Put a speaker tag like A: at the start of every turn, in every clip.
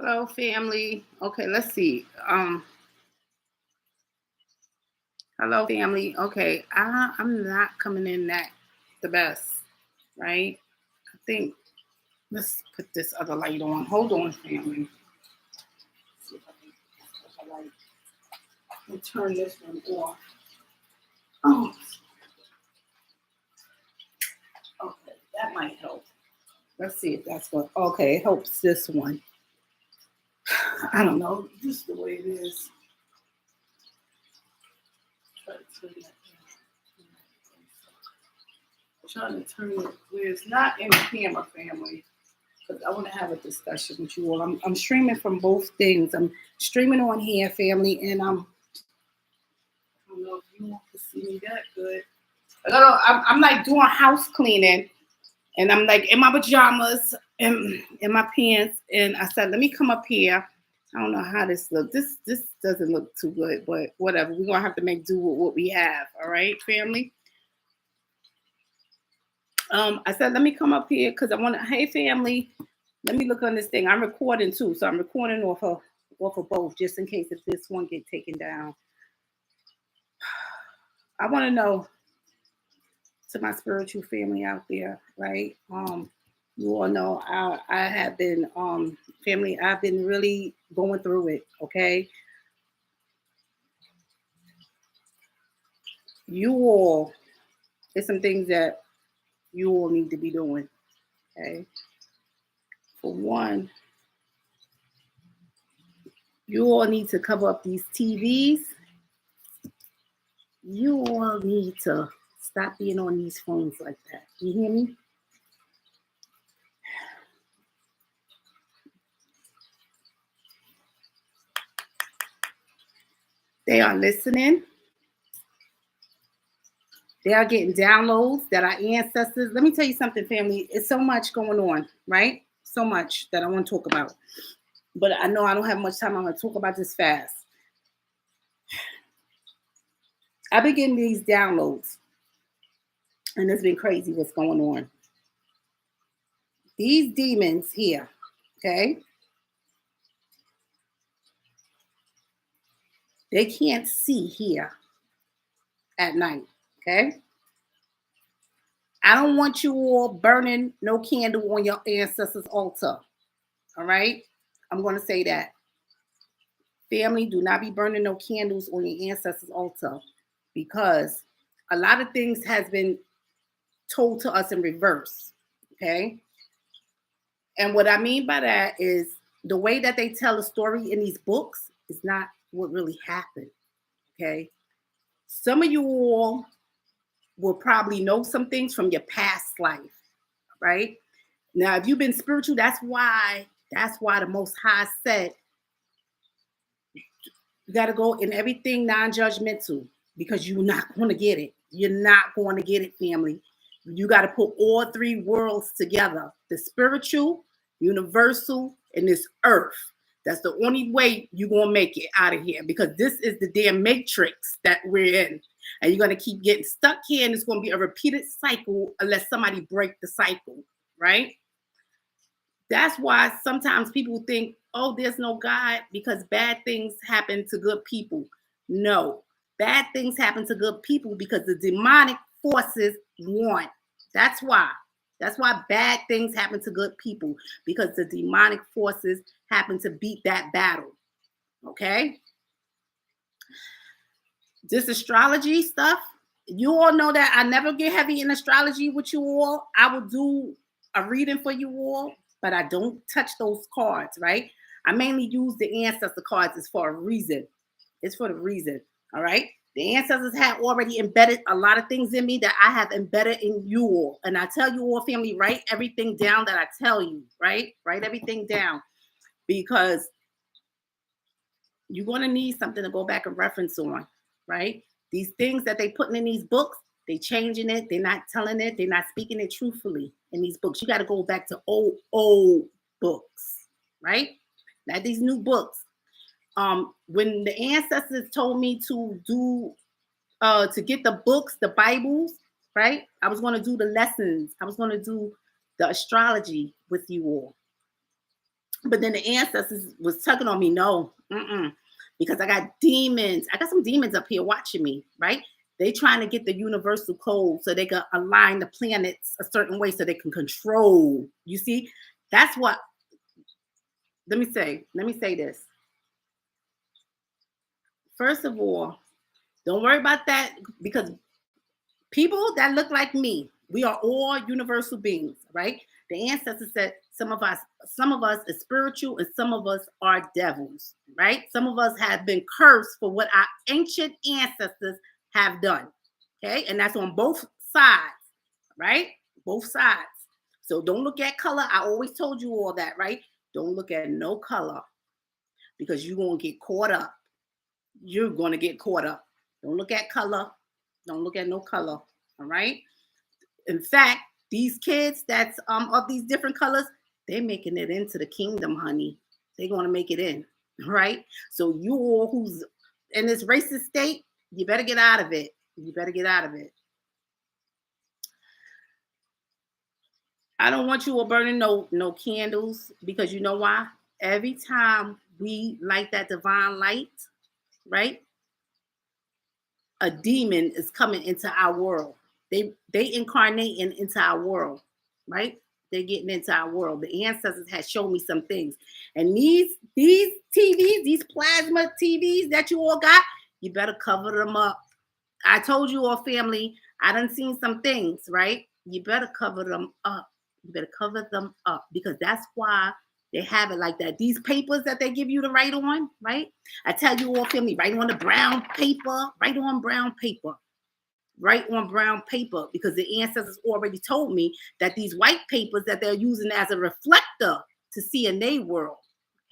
A: Hello, family. Okay, let's see. Hello, family. Okay, I'm not coming in that the best, right? I think let's put this other light on. Hold on, family. Let's see if I can put the light. Let me turn this one off. Oh, okay, that might help. Let's see if that's what. Okay, it helps this one. I don't know. Just the way it is. Try to turn that down. Trying to turn it where it's not in the camera, family, because I want to have a discussion with you all. I'm streaming from both things. I'm streaming on here, family, and I don't know if you want to see me that good. I'm like doing house cleaning, and I'm like in my pajamas and in my pants, and I said, let me come up here. I don't know how this looks. This doesn't look too good, but whatever. We're gonna have to make do with what we have. All right, family. I said, let me come up here because I want to. Hey, family, let me look on this thing. I'm recording too, so I'm recording off of both, just in case if this one get taken down. I want to know to my spiritual family out there, right? You all know I have been family. I've been really going through it. Okay, you all. There's some things that you all need to be doing. Okay, for one, you all need to cover up these TVs. You all need to stop being on these phones like that. You hear me? They are listening. They are getting downloads that our ancestors. Let me tell you something, family. It's so much going on, right? So much that I want to talk about. But I know I don't have much time. I'm going to talk about this fast. I've been getting these downloads, and it's been crazy what's going on. These demons here, okay? They can't see here at night, okay? I don't want you all burning no candle on your ancestors' altar, all right? I'm going to say that. Family, do not be burning no candles on your ancestors' altar because a lot of things has been told to us in reverse, okay? And what I mean by that is the way that they tell a story in these books is not what really happened, okay? Some of you all will probably know some things from your past life, right? Now, if you've been spiritual, that's why the Most High said you got to go in everything non-judgmental because you're not going to get it. You're not going to get it, family. You got to put all three worlds together: the spiritual, universal, and this earth. That's the only way you're going to make it out of here because this is the damn matrix that we're in. And you're going to keep getting stuck here, and it's going to be a repeated cycle unless somebody break the cycle, right? That's why sometimes people think, oh, there's no God because bad things happen to good people. No, bad things happen to good people because the demonic forces want. That's why. That's why bad things happen to good people because the demonic forces happen to beat that battle. Okay? This astrology stuff, you all know that I never get heavy in astrology with you all. I will do a reading for you all, but I don't touch those cards, right? I mainly use the ancestor cards. It's for a reason. It's for the reason, all right? The ancestors have already embedded a lot of things in me that I have embedded in you all. And I tell you all, family, write everything down that I tell you, right? Write everything down because you're going to need something to go back and reference on, right? These things that they putting in these books, they changing it. They're not telling it. They're not speaking it truthfully in these books. You got to go back to old books, right? Not these new books. When the ancestors told me to do, to get the books, the Bibles, right? I was going to do the lessons. I was going to do the astrology with you all. But then the ancestors was tugging on me, no, because I got demons. I got some demons up here watching me, right? They trying to get the universal code so they can align the planets a certain way so they can control. You see, that's what. Let me say this. First of all, don't worry about that, because people that look like me, we are all universal beings, right? The ancestors said some of us is spiritual and some of us are devils, right? Some of us have been cursed for what our ancient ancestors have done. Okay, and that's on both sides, right? Both sides. So don't look at color. I always told you all that, right? Don't look at no color, because you're gonna get caught up. You're gonna get caught up. Don't look at color. Don't look at no color. All right. In fact, these kids that's of these different colors, they're making it into the kingdom, honey. They're gonna make it in, right? So you all who's in this racist state, you better get out of it. You better get out of it. I don't want you all burning no candles, because you know why? Every time we light that divine light, right? A demon is coming into our world. They incarnating into our world, right? They're getting into our world. The ancestors had shown me some things. And these TVs, these plasma TVs that you all got, you better cover them up. I told you all, family, I done seen some things, right? You better cover them up. You better cover them up, because that's why they have it like that. These papers that they give you to write on, right? I tell you all, family, write on the brown paper, write on brown paper, write on brown paper, because the ancestors already told me that these white papers that they're using as a reflector to see in their world.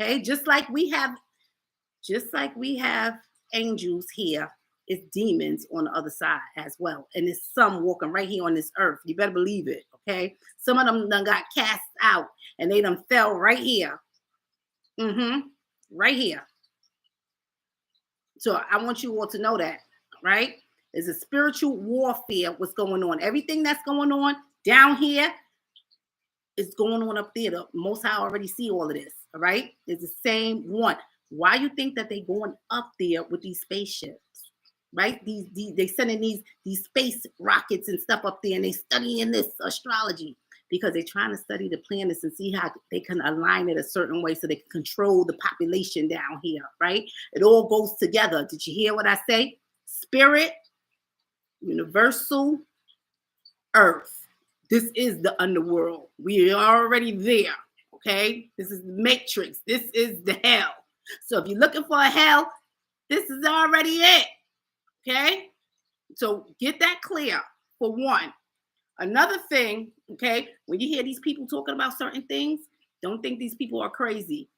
A: Okay, just like we have angels here, it's demons on the other side as well. And there's some walking right here on this earth. You better believe it, okay? Some of them done got cast out and they done fell right here. Right here. So I want you all to know that, right? There's a spiritual warfare what's going on. Everything that's going on down here is going on up there. The Most High already see all of this, all right? It's the same one. Why you think that they going up there with these spaceships? Right? They sending these space rockets and stuff up there, and they studying this astrology, because they're trying to study the planets and see how they can align it a certain way so they can control the population down here, right? It all goes together. Did you hear what I say? Spirit, universal, earth. This is the underworld. We are already there, okay? This is the matrix. This is the hell. So if you're looking for a hell, this is already it. Okay, so get that clear for one. Another thing, okay, when you hear these people talking about certain things, don't think these people are crazy.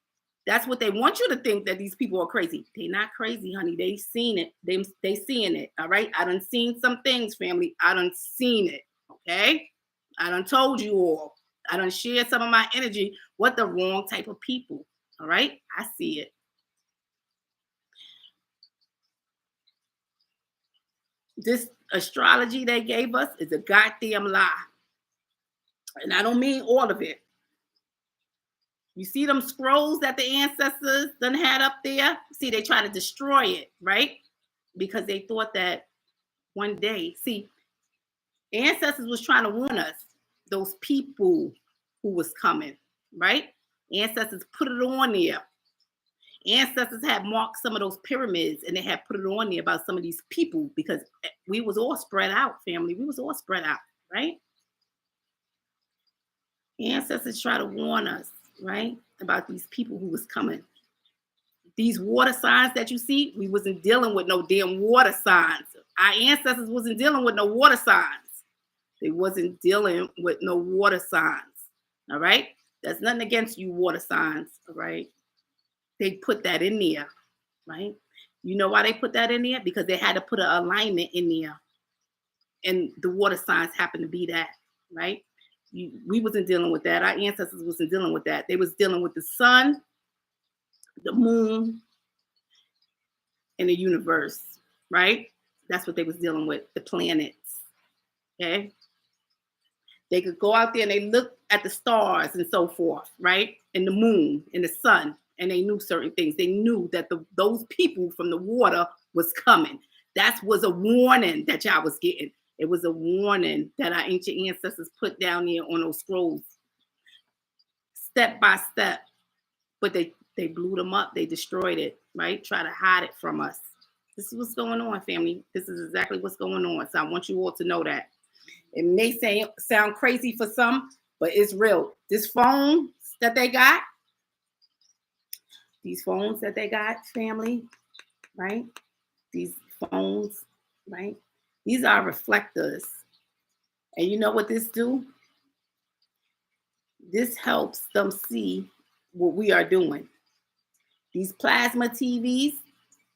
A: That's what they want you to think, that these people are crazy. They're not crazy, honey. They seen it. They seeing it. All right. I done seen some things, family. I done seen it. Okay. I done told you all. I done shared some of my energy with the wrong type of people. All right. I see it. This astrology they gave us is a goddamn lie. And I don't mean all of it. You see them scrolls that the ancestors done had up there? See, they try to destroy it, right? Because they thought that one day, see, ancestors was trying to warn us, those people who was coming, right? Ancestors put it on there. Ancestors had marked some of those pyramids, and they had put it on there about some of these people, because we was all spread out, family. We was all spread out, right? Ancestors try to warn us, right, about these people who was coming. These water signs that you see, we wasn't dealing with no damn water signs. Our ancestors wasn't dealing with no water signs. They wasn't dealing with no water signs, all right? That's nothing against you water signs, all right? They put that in there, right? You know why they put that in there? Because they had to put an alignment in there. And the water signs happen to be that, right? We wasn't dealing with that. Our ancestors wasn't dealing with that. They was dealing with the sun, the moon, and the universe, right? That's what they was dealing with, the planets, okay? They could go out there and they look at the stars and so forth, right? And the moon and the sun. And they knew certain things. They knew that those people from the water was coming. That was a warning that y'all was getting. It was a warning that our ancient ancestors put down there on those scrolls, step by step. But they blew them up. They destroyed it, right? Try to hide it from us. This is what's going on, family. This is exactly what's going on. So I want you all to know that. It may sound crazy for some, but it's real. This phone that they got, these phones that they got, family, right? These phones, right? These are reflectors. And you know what this do? This helps them see what we are doing. These plasma TVs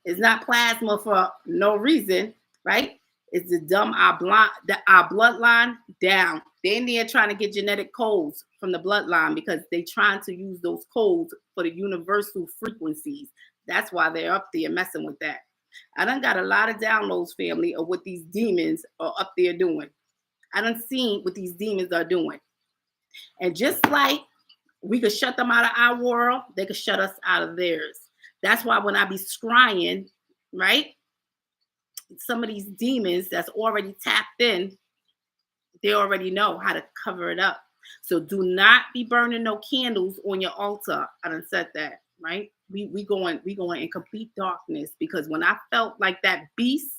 A: is not plasma for no reason, right? It's to dumb our bloodline down. They're in there trying to get genetic codes from the bloodline because they're trying to use those codes for the universal frequencies. That's why they're up there messing with that. I done got a lot of downloads, family, of what these demons are up there doing. I done seen what these demons are doing. And just like we could shut them out of our world, they could shut us out of theirs. That's why when I be scrying, right? Some of these demons that's already tapped in, they already know how to cover it up. So do not be burning no candles on your altar. I done said that, right? We going in complete darkness, because when I felt like that beast,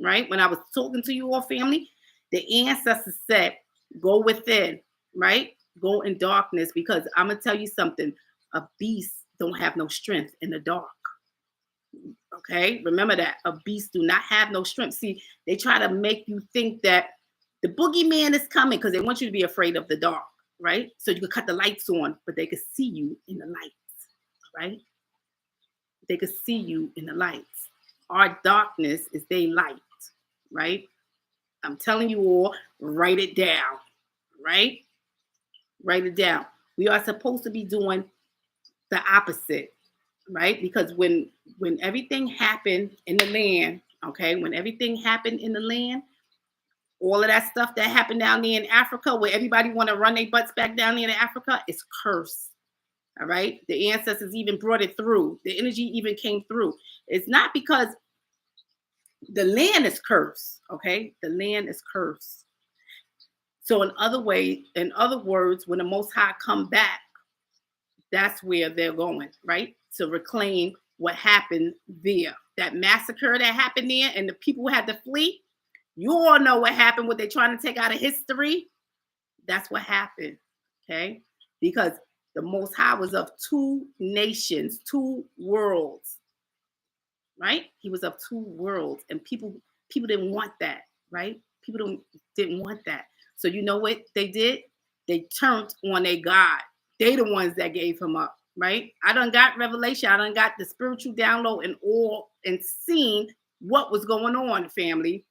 A: right? When I was talking to you all, family, the ancestors said, go within, right? Go in darkness, because I'm gonna tell you something. A beast don't have no strength in the dark. Okay, remember that. A beast do not have no strength. See, they try to make you think that the boogeyman is coming because they want you to be afraid of the dark, right? So you can cut the lights on, but they can see you in the lights, right? They can see you in the lights. Our darkness is their light, right? I'm telling you all, write it down, right? Write it down. We are supposed to be doing the opposite, right? Because when everything happened in the land, okay, when everything happened in the land, all of that stuff that happened down there in Africa, where everybody want to run their butts back down there in Africa, is cursed. All right. The ancestors even brought it through. The energy even came through. It's not because the land is cursed. Okay. The land is cursed. So in other words, when the Most High come back, that's where they're going, right? To reclaim what happened there. That massacre that happened there and the people had to flee. You all know what happened, what they're trying to take out of history. That's what happened, okay? Because the Most High was of two nations, two worlds, right? He was of two worlds, and people didn't want that, right? People didn't want that. So you know what they did? They turned on a God. They the ones that gave him up, right? I done got revelation. I done got the spiritual download and seen what was going on, family.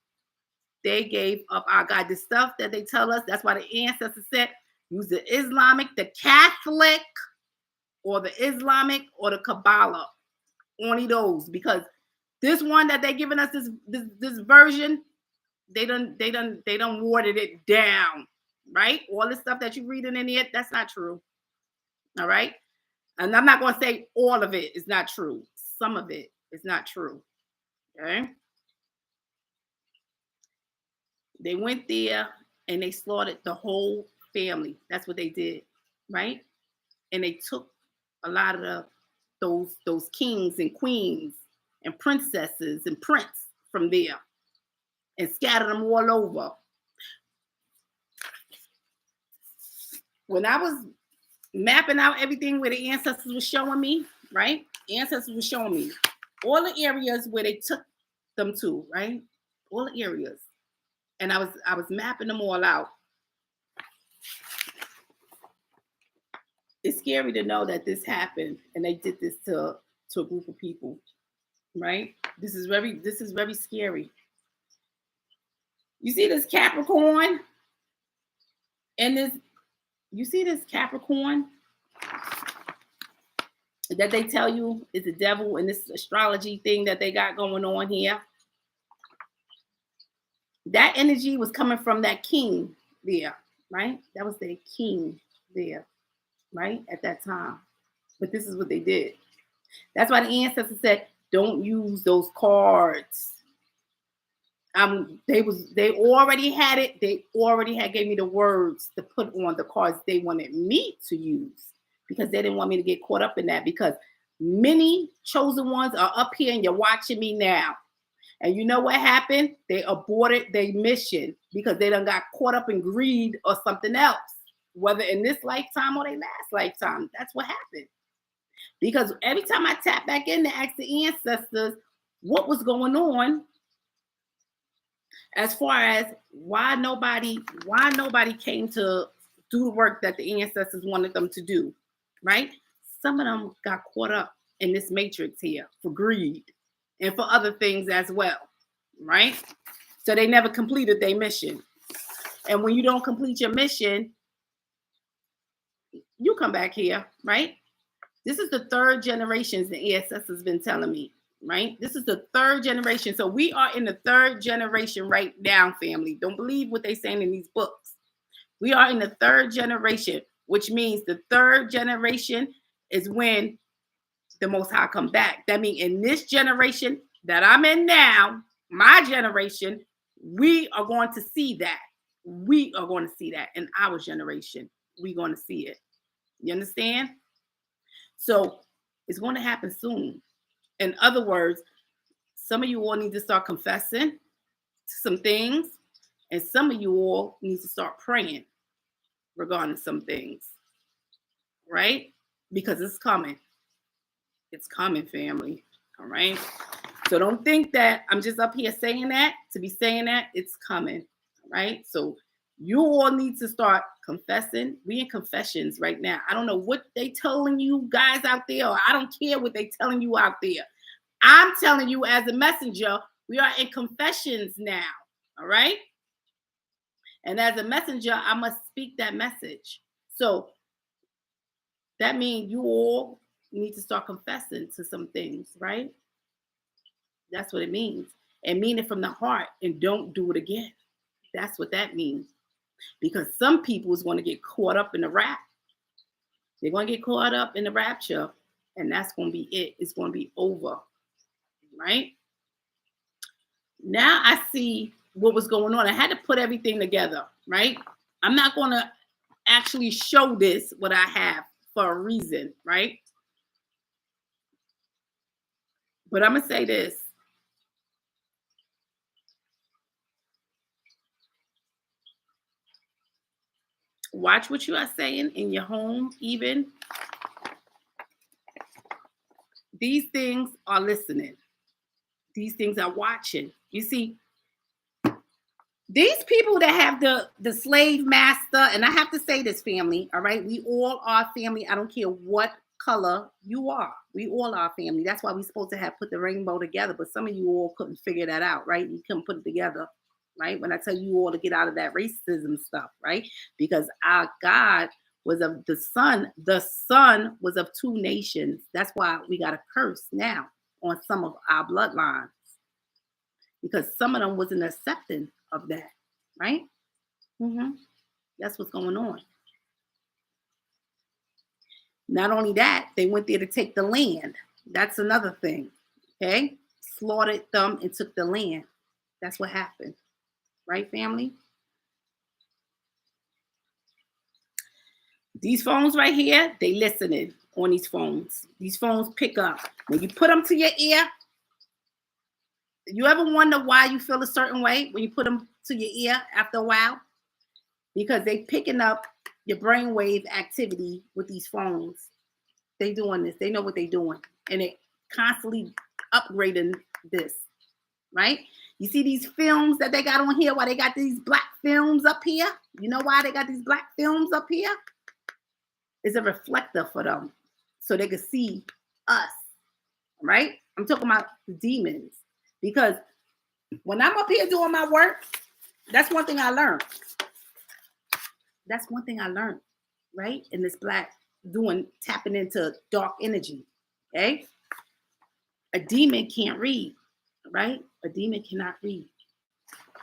A: They gave up our God. The stuff that they tell us, that's why the ancestors said, use the Islamic, the Catholic, or the Islamic, or the Kabbalah. Only those, because this one that they giving us, this version, they done watered it down, right? All the stuff that you're reading in it, that's not true. All right. And I'm not going to say all of it is not true. Some of it is not true. Okay. They went there and they slaughtered the whole family. That's what they did, right? And they took a lot of those kings and queens and princesses and prince from there and scattered them all over. When I was mapping out everything where the ancestors were showing me, right? Ancestors were showing me all the areas where they took them to, right? All the areas. And I was mapping them all out. It's scary to know that this happened and they did this to a group of people, right? This is very scary. You see this Capricorn and you see this Capricorn that they tell you is the devil in this astrology thing that they got going on here. That energy was coming from that king there, right? That was their king. there, right? At that time. But this is what they did. That's why the ancestors said, don't use those cards. They already had it. They already had gave me the words to put on the cards they wanted me to use, because they didn't want me to get caught up in that, because many chosen ones are up here and you're watching me now. And you know what happened? They aborted their mission because they done got caught up in greed or something else, whether in this lifetime or their last lifetime. That's what happened. Because every time I tap back in to ask the ancestors what was going on, as far as why nobody came to do the work that the ancestors wanted them to do, right? Some of them got caught up in this matrix here for greed and for other things as well, right? So they never completed their mission. And when you don't complete your mission, you come back here, right? This is the third generation the ancestors been telling me, right? This is the third generation. So we are in the third generation right now, family. Don't believe what they're saying in these books. We are in the third generation, which means the third generation is when the Most High come back. That means in this generation that I'm in now, my generation, we are going to see that. We are going to see that in our generation. We're going to see it. You understand? So it's going to happen soon. In other words, some of you all need to start confessing to some things, and some of you all need to start praying regarding some things, right? Because it's coming. It's coming, family. All right? So don't think that I'm just up here saying that to be saying that. It's coming, right? So you all need to start confessing. We in confessions right now. I don't know what they telling you guys out there, or I don't care what they telling you out there. I'm telling you as a messenger, we are in confessions now, all right? And as a messenger, I must speak that message. So that means you all need to start confessing to some things, right? That's what it means. And mean it from the heart, and don't do it again. That's what that means. Because some people is going to get caught up in the rap. They're going to get caught up in the rapture, and that's going to be it. It's going to be over, right? Now I see what was going on. I had to put everything together, right? I'm not going to actually show this, what I have, for a reason, right? But I'm going to say this. Watch what you are saying in your home, even. These things are listening. These things are watching. You see, these people that have the slave master, and I have to say this, family, all right? We all are family. I don't care what color you are. We all are family. That's why we're supposed to have put the rainbow together, but some of you all couldn't figure that out, right? You couldn't put it together, right? When I tell you all to get out of that racism stuff, right? Because our God was of the son was of two nations. That's why we got a curse now on some of our bloodlines, because some of them wasn't accepting of that, right? That's what's going on. Not only that, they went there to take the land. That's another thing, okay? Slaughtered them and took the land. That's what happened, right, family? These phones right here, they listening on these phones. These phones pick up. When you put them to your ear, you ever wonder why you feel a certain way when you put them to your ear after a while? Because they picking up your brainwave activity with these phones. They doing this. They know what they doing. And they constantly upgrading this, right? You see these films that they got on here? Why they got these black films up here? You know why they got these black films up here? It's a reflector for them, so they can see us, right? I'm talking about the demons. Because when I'm up here doing my work, that's one thing I learned. That's one thing I learned, right? In this black tapping into dark energy, okay? A demon can't read, right? A demon cannot read.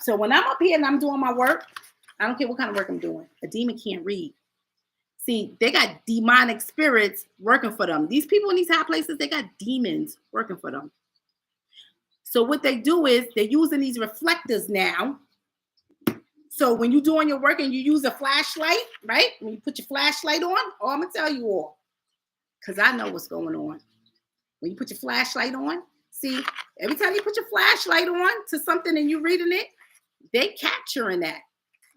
A: So when I'm up here and I'm doing my work, I don't care what kind of work I'm doing, a demon can't read. See, they got demonic spirits working for them. These people in these high places, they got demons working for them. So what they do is they're using these reflectors now. So when you're doing your work and you use a flashlight, right? When you put your flashlight on, oh, I'm gonna tell you all, because I know what's going on. When you put your flashlight on, see, every time you put your flashlight on to something and you're reading it, they capturing that,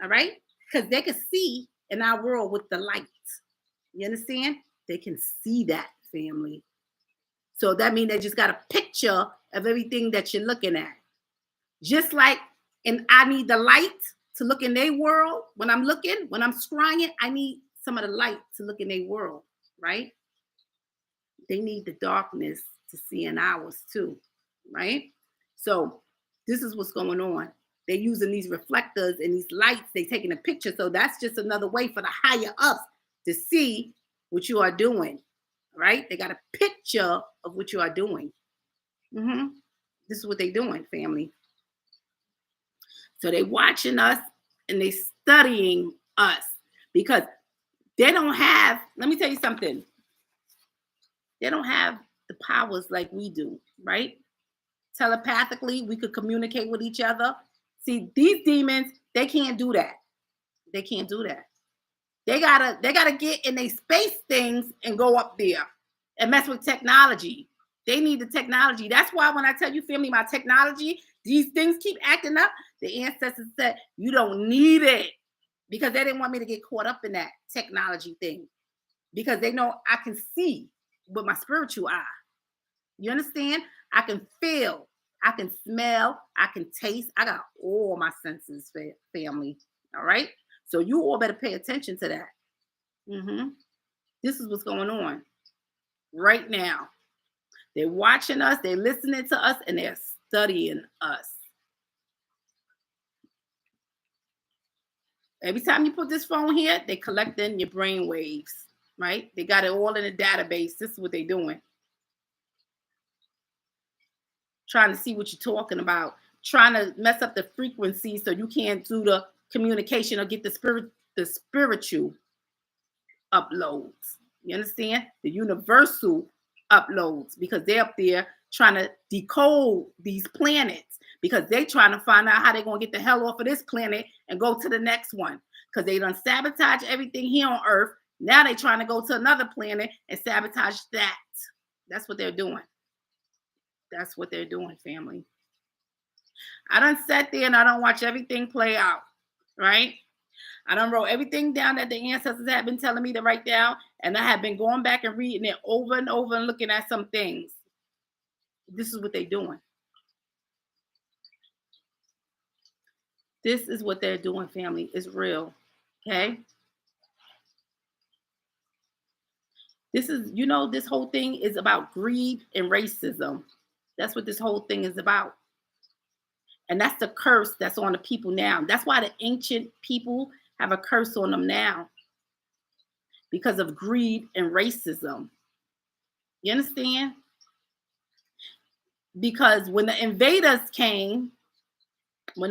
A: all right? Because they can see in our world with the light. You understand? They can see that, family. So that means they just got a picture of everything that you're looking at. Just like, and I need the light to look in their world. When I'm looking, when I'm scrying, I need some of the light to look in their world, right? They need the darkness to see in ours too, right? So this is what's going on. They're using these reflectors and these lights. They're taking a picture. So that's just another way for the higher ups to see what you are doing, right? They got a picture of what you are doing. This is what they're doing, family. So they watching us and they studying us because they don't have, let me tell you something. They don't have the powers like we do, right? Telepathically, we could communicate with each other. See, these demons, they can't do that. They can't do that. They gotta get in their space things and go up there and mess with technology. They need the technology. That's why when I tell you, family, my technology, these things keep acting up. The ancestors said, you don't need it, because they didn't want me to get caught up in that technology thing, because they know I can see with my spiritual eye. You understand? I can feel, I can smell, I can taste. I got all my senses, family. All right? So you all better pay attention to that. This is what's going on right now. They're watching us, they're listening to us, and they're studying us. Every time you put this phone here, they're collecting your brain waves, right? They got it all in a database. This is what they're doing. Trying to see what you're talking about, trying to mess up the frequency so you can't do the communication or get the spiritual uploads. You understand? The universal uploads, because they're up there trying to decode these planets, because they're trying to find out how they're going to get the hell off of this planet and go to the next one, because they done sabotage everything here on Earth. Now they're trying to go to another planet and sabotage that. That's what they're doing. That's what they're doing, family. I done sat there and I don't watch everything play out, right? I done wrote everything down that the ancestors have been telling me to write down, and I have been going back and reading it over and over and looking at some things. This is what they're doing. This is what they're doing, family. It's real, okay? This is, you know, this whole thing is about greed and racism. That's what this whole thing is about. And that's the curse that's on the people now. That's why the ancient people have a curse on them now, because of greed and racism. You understand? Because when the invaders came, so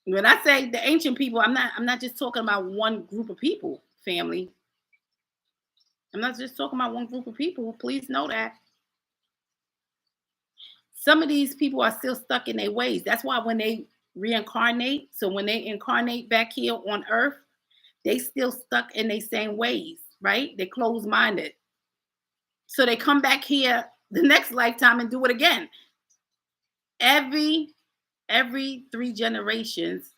A: when I say the ancient people, I'm not just talking about one group of people, family. I'm not just talking about one group of people. Please know that. Some of these people are still stuck in their ways. That's why when they reincarnate, so when they incarnate back here on Earth, they still stuck in their same ways, right? They're closed-minded. So they come back here the next lifetime and do it again. Every 3 generations,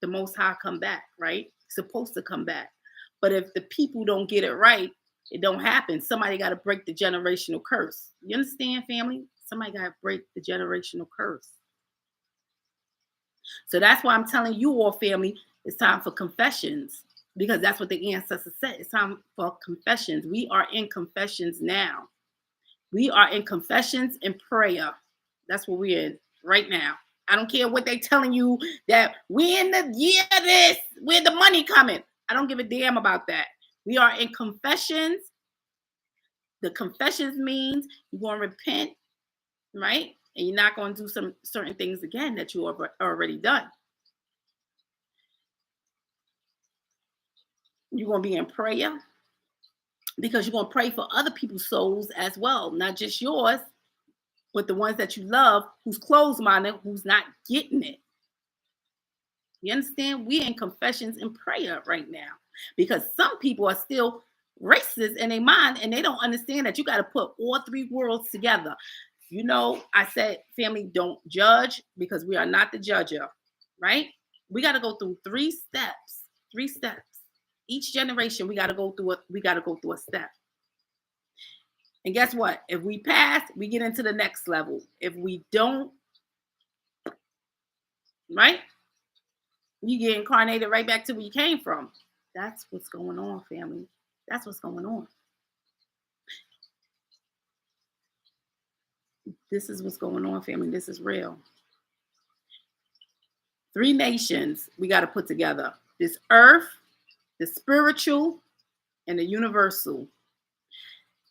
A: the Most High come back, right? Supposed to come back. But if the people don't get it right, it don't happen. Somebody got to break the generational curse. You understand, family? Somebody got to break the generational curse. So that's why I'm telling you all, family, it's time for confessions, because that's what the ancestors said. It's time for confessions. We are in confessions now. We are in confessions and prayer. That's what we're in right now. I don't care what they telling you that we're in the year this, where the money coming. I don't give a damn about that. We are in confessions. The confessions means you're going to repent, right? And you're not going to do some certain things again that you have already done. You're going to be in prayer because you're going to pray for other people's souls as well, not just yours, but the ones that you love, who's closed-minded, who's not getting it. You understand? We're in confessions and prayer right now because some people are still racist in their mind and they don't understand that you got to put all three worlds together. You know, I said, family, don't judge because we are not the judger, right? We got to go through 3 steps. 3 steps. Each generation, we got to go through a step. And guess what? If we pass, we get into the next level. If we don't, right? You get incarnated right back to where you came from. That's what's going on, family. That's what's going on. This is what's going on, family. This is real. 3 nations we got to put together. This earth, the spiritual, and the universal.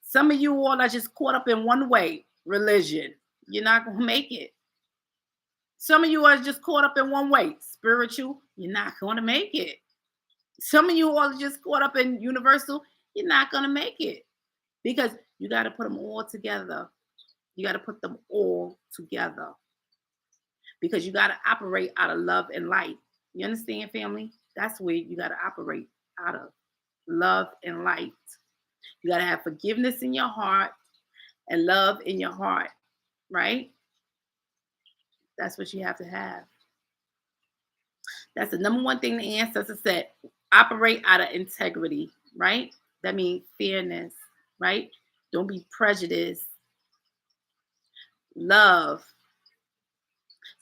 A: Some of you all are just caught up in one way, religion. You're not going to make it. Some of you are just caught up in one way, spiritual. You're not going to make it. Some of you all are just caught up in universal. You're not going to make it because you got to put them all together. You got to put them all together because you got to operate out of love and light. You understand, family? That's where you got to operate out of love and light. You got to have forgiveness in your heart and love in your heart, right? That's what you have to have. That's the number one thing the ancestors said. Operate out of integrity, right? That means fairness, right? Don't be prejudiced. Love.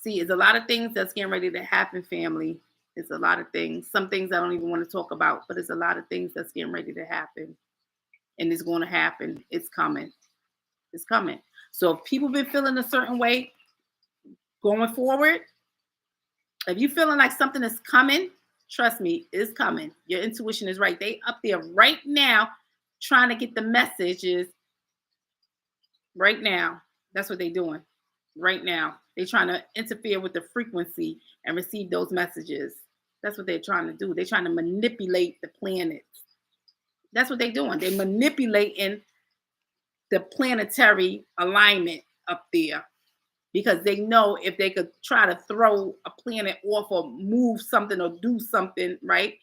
A: See, it's a lot of things that's getting ready to happen, family. It's a lot of things. Some things I don't even want to talk about, but it's a lot of things that's getting ready to happen. And it's going to happen. It's coming. It's coming. So if people been feeling a certain way going forward, if you feeling like something is coming, trust me, it's coming. Your intuition is right. They up there right now trying to get the messages right now. That's what they're doing right now. They're trying to interfere with the frequency and receive those messages. That's what they're trying to do. They're trying to manipulate the planets. That's what they're doing. They're manipulating the planetary alignment up there because they know if they could try to throw a planet off or move something or do something, right?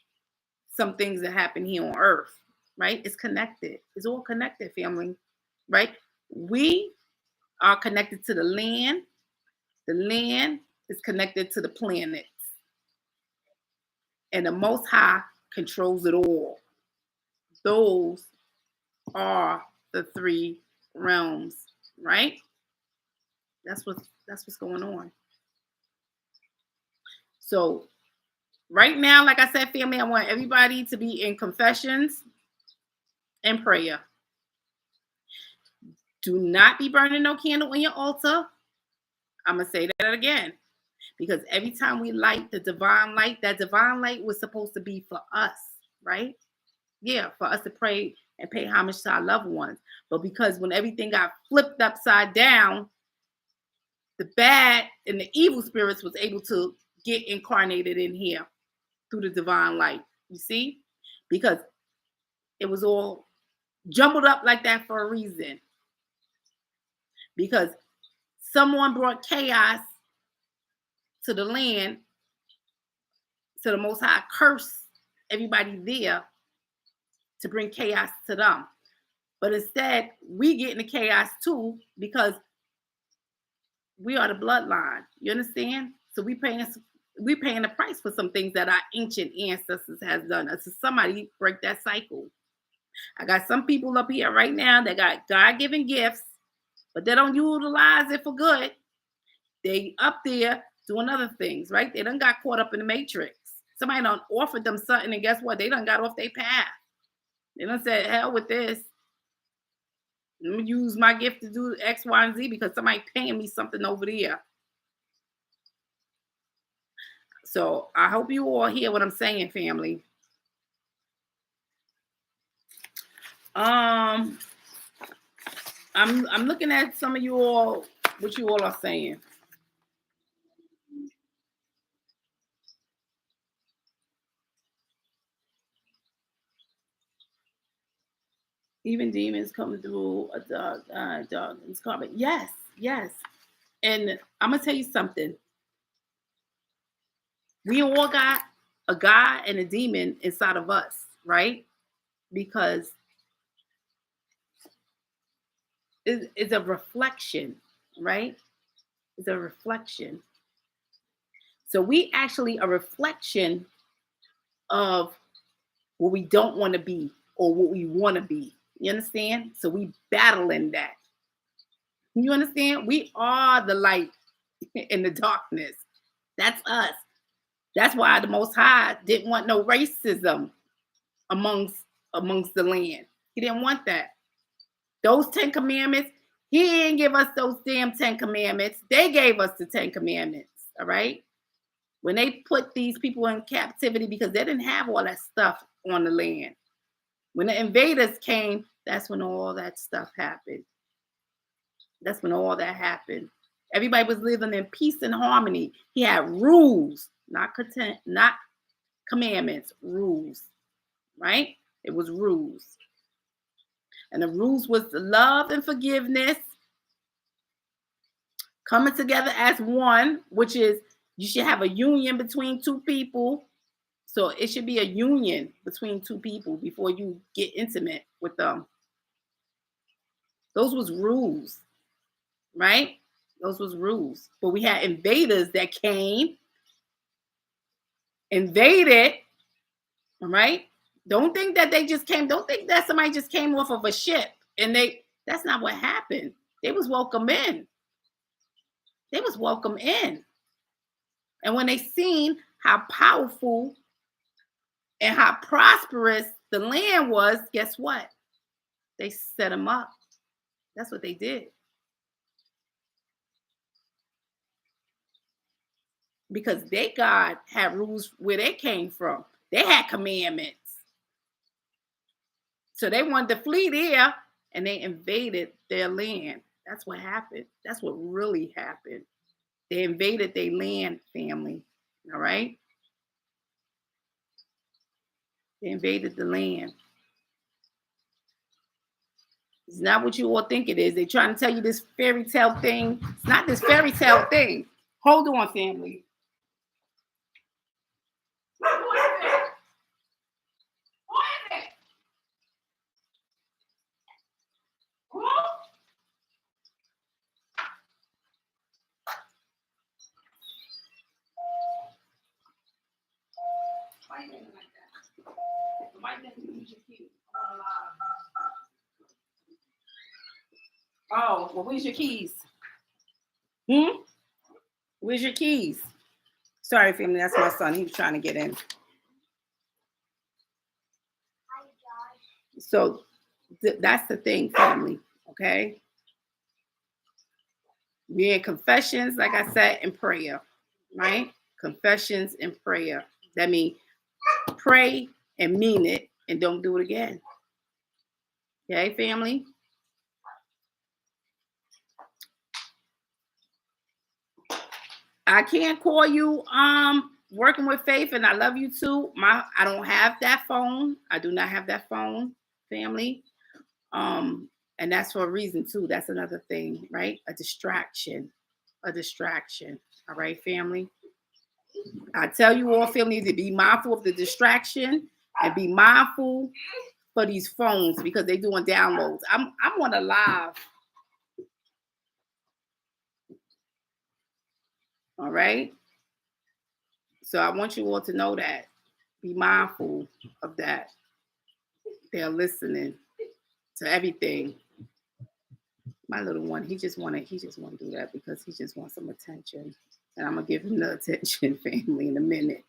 A: Some things that happen here on Earth, right? It's connected. It's all connected, family, right? We are connected to the land. The land is connected to the planets. And the Most High controls it all. Those are the 3 realms, right? That's what's going on. So right now, like I said, family, I want everybody to be in confessions and prayer. Do not be burning no candle on your altar. I'm going to say that again. Because every time we light the divine light, that divine light was supposed to be for us, right? Yeah, for us to pray and pay homage to our loved ones. But because when everything got flipped upside down, the bad and the evil spirits was able to get incarnated in here through the divine light. You see? Because it was all jumbled up like that for a reason. Because someone brought chaos to the land, so the Most High cursed everybody there to bring chaos to them. But instead, we get into chaos too because we are the bloodline. You understand? So we paying the price for some things that our ancient ancestors has done. So somebody break that cycle. I got some people up here right now that got God-given gifts, but they don't utilize it for good. They up there doing other things, right? They done got caught up in the matrix. Somebody done offered them something, and guess what? They done got off their path. They done said, hell with this. Let me use my gift to do X, Y, and Z because somebody paying me something over there. So I hope you all hear what I'm saying, family. I'm looking at some of you all, what you all are saying. Even demons come through a dog in carpet. Yes, yes. And I'm gonna tell you something. We all got a God and a demon inside of us, right? Because it's a reflection, right? It's a reflection. So we actually a reflection of what we don't want to be or what we want to be. You understand? So we battling that. You understand? We are the light in the darkness. That's us. That's why the Most High didn't want no racism amongst the land. He didn't want that. Those 10 commandments, he didn't give us those damn 10 commandments. They gave us the 10 commandments. All right. When they put these people in captivity because they didn't have all that stuff on the land. When the invaders came, that's when all that stuff happened. That's when all that happened. Everybody was living in peace and harmony. He had rules, not commandments, rules, right? It was rules. And the rules was love and forgiveness, coming together as one, which is you should have a union between two people. So it should be a union between two people before you get intimate with them. Those was rules, right? Those was rules. But we had invaders that came, invaded, all right? Don't think that they just came. Don't think that somebody just came off of a ship and that's not what happened. They was welcome in. They was welcome in. And when they seen how powerful and how prosperous the land was, guess what? They set them up. That's what they did. Because their God had rules where they came from. They had commandments. So they wanted to flee there and they invaded their land. That's what happened. That's what really happened. They invaded their land, family. All right? They invaded the land. It's not what you all think it is. They're trying to tell you this fairy tale thing. It's not this fairy tale thing. Hold on, family. Why you doing like that? Why didn't you use your keys? Oh, well, where's your keys? Where's your keys? Sorry, family, that's my son. He was trying to get in. So that's the thing, family, okay? We're in confessions, like I said, and prayer, right? Confessions and prayer. That means pray and mean it and don't do it again. Okay, family? I can't call you working with Faith, and I love you too. I don't have that phone. I do not have that phone, family. And that's for a reason too. That's another thing, right? A distraction. All right, family. I tell you all, family, to be mindful of the distraction and be mindful for these phones because they're doing downloads. I'm on a live. All right. So I want you all to know that. Be mindful of that. They're listening to everything. My little one, he just want to do that because he just wants some attention. And I'm gonna give him the attention, family, in a minute.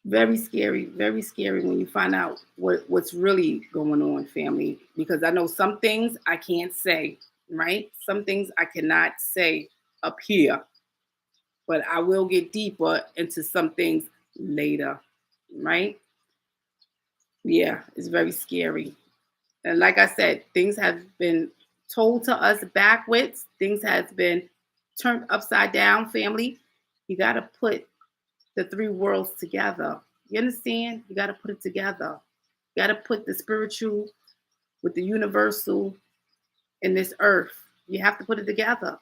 A: Very scary when you find out what's really going on, family. Because I know some things I can't say, right? Some things I cannot say up here. But I will get deeper into some things later, right? Yeah, it's very scary. And like I said, things have been told to us backwards. Things have been turned upside down, family. You got to put the three worlds together. You understand? You got to put it together. You got to put the spiritual with the universal in this earth. You have to put it together,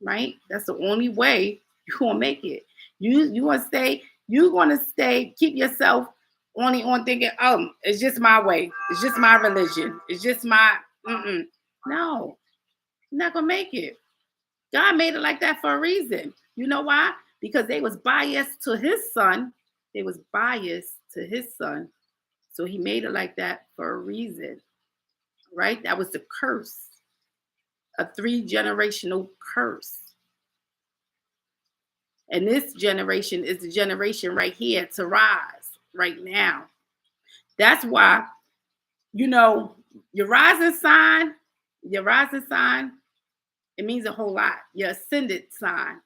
A: right? That's the only way you're gonna make it. You're gonna stay, keep yourself only on thinking, oh, it's just my way, it's just my religion, it's just my no, you're not gonna make it. God made it like that for a reason. You know why? Because they was biased to his son. They was biased to his son. So he made it like that for a reason, right? That was the curse, a 3-generational curse. And this generation is the generation right here to rise right now. That's why, your rising sign, it means a whole lot. Your ascended sign,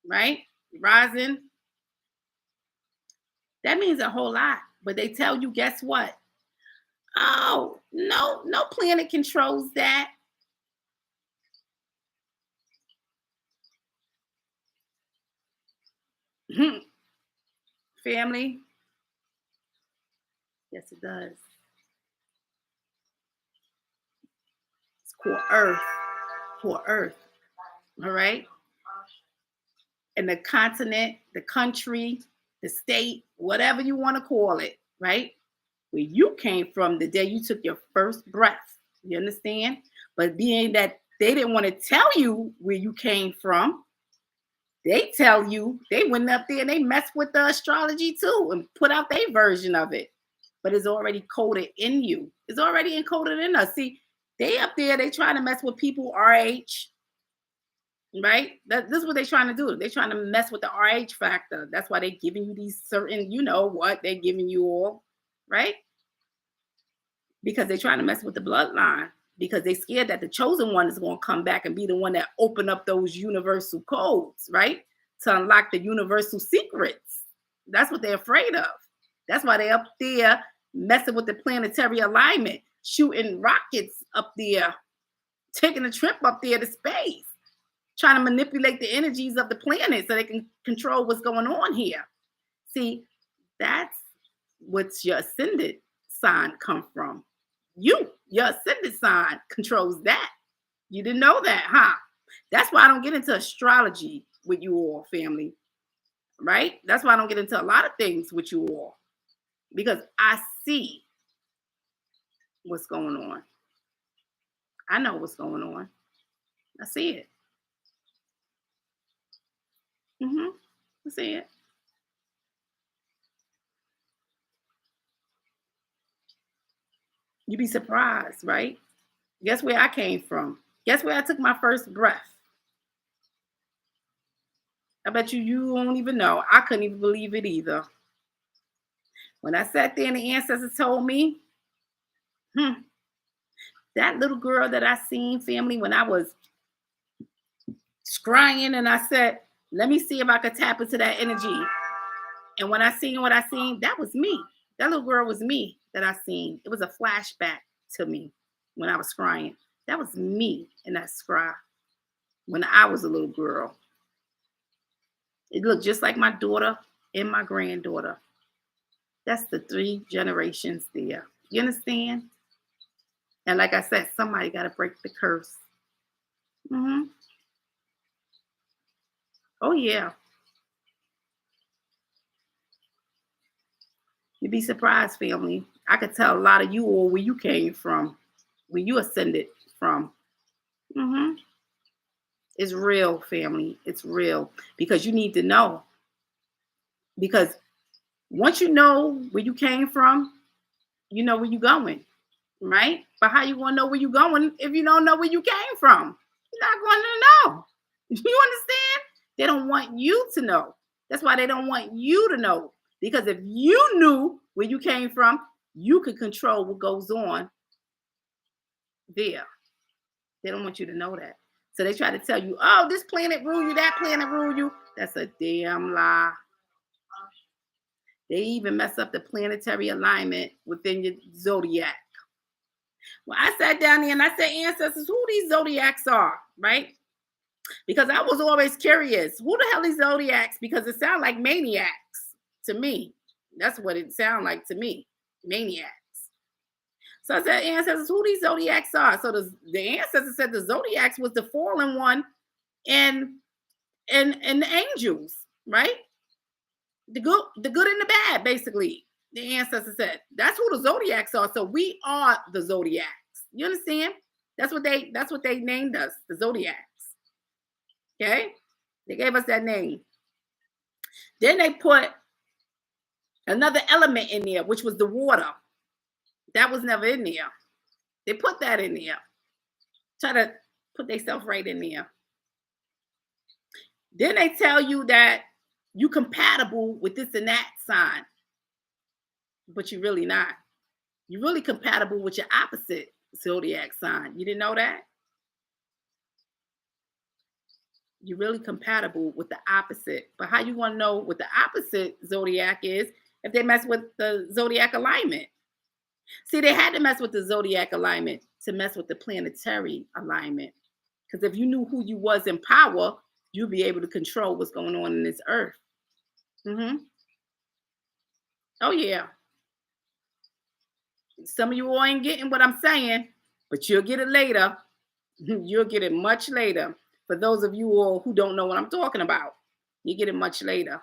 A: right? Rising, that means a whole lot. But they tell you, guess what? Oh, no planet controls that. Family. Yes, it does. It's called Earth. For Earth. All right. And the continent, the country, the state, whatever you want to call it, right? Where you came from the day you took your first breath. You understand? But being that they didn't want to tell you where you came from, they tell you, they went up there and they messed with the astrology too and put out their version of it. But it's already coded in you. It's already encoded in us. See, they up there, they trying to mess with people our age, right? This is what they're trying to do. They're trying to mess with the RH factor. That's why they're giving you these certain, they're giving you all, right? Because they're trying to mess with the bloodline, because they're scared that the chosen one is going to come back and be the one that open up those universal codes, right? To unlock the universal secrets. That's what they're afraid of. That's why they're up there messing with the planetary alignment, shooting rockets up there, taking a trip up there to space, trying to manipulate the energies of the planet so they can control what's going on here. See, that's what's your ascended sign come from. Your ascended sign controls that. You didn't know that, huh? That's why I don't get into astrology with you all, family, right? That's why I don't get into a lot of things with you all, because I see what's going on. I know what's going on. I see it. I see it. You'd be surprised, right? Guess where I came from? Guess where I took my first breath? I bet you don't even know. I couldn't even believe it either. When I sat there and the ancestors told me, that little girl that I seen, family, when I was scrying, and I said, let me see if I could tap into that energy. And when I seen what I seen, that was me. That little girl was me that I seen. It was a flashback to me when I was scrying. That was me in that scry when I was a little girl. It looked just like my daughter and my granddaughter. That's the 3 generations there. You understand? And like I said, somebody got to break the curse. Oh, yeah. You'd be surprised, family. I could tell a lot of you all where you came from, where you ascended from. It's real, family. It's real, because you need to know. Because once you know where you came from, you know where you're going, right? But how you going to know where you're going if you don't know where you came from? You're not going to know. You understand? They don't want you to know. That's why they don't want you to know. Because if you knew where you came from, you could control what goes on there. They don't want you to know that. So they try to tell you, oh, this planet rule you, that planet rule you. That's a damn lie. They even mess up the planetary alignment within your zodiac. Well, I sat down there and I said, ancestors, who these zodiacs are, right? Because I was always curious, who the hell is zodiacs? Because it sounds like maniacs to me. That's what it sounds like to me. Maniacs. So I said, ancestors, who these zodiacs are. So the ancestor said the zodiacs was the fallen one and the angels, right? The good and the bad, basically. The ancestor said. That's who the zodiacs are. So we are the zodiacs. You understand? That's what they named us, the zodiacs. Okay? They gave us that name. Then they put another element in there, which was the water. That was never in there. They put that in there. Try to put themselves right in there. Then they tell you that you compatible with this and that sign, but you're really not. You're really compatible with your opposite zodiac sign. You didn't know that? You're really compatible with the opposite. But how you want to know what the opposite zodiac is if they mess with the zodiac alignment? See, they had to mess with the zodiac alignment to mess with the planetary alignment. Because if you knew who you was in power, you'd be able to control what's going on in this earth. Mm-hmm. Oh, yeah. Some of you all ain't getting what I'm saying, but you'll get it later. You'll get it much later. For those of you all who don't know what I'm talking about, you get it much later.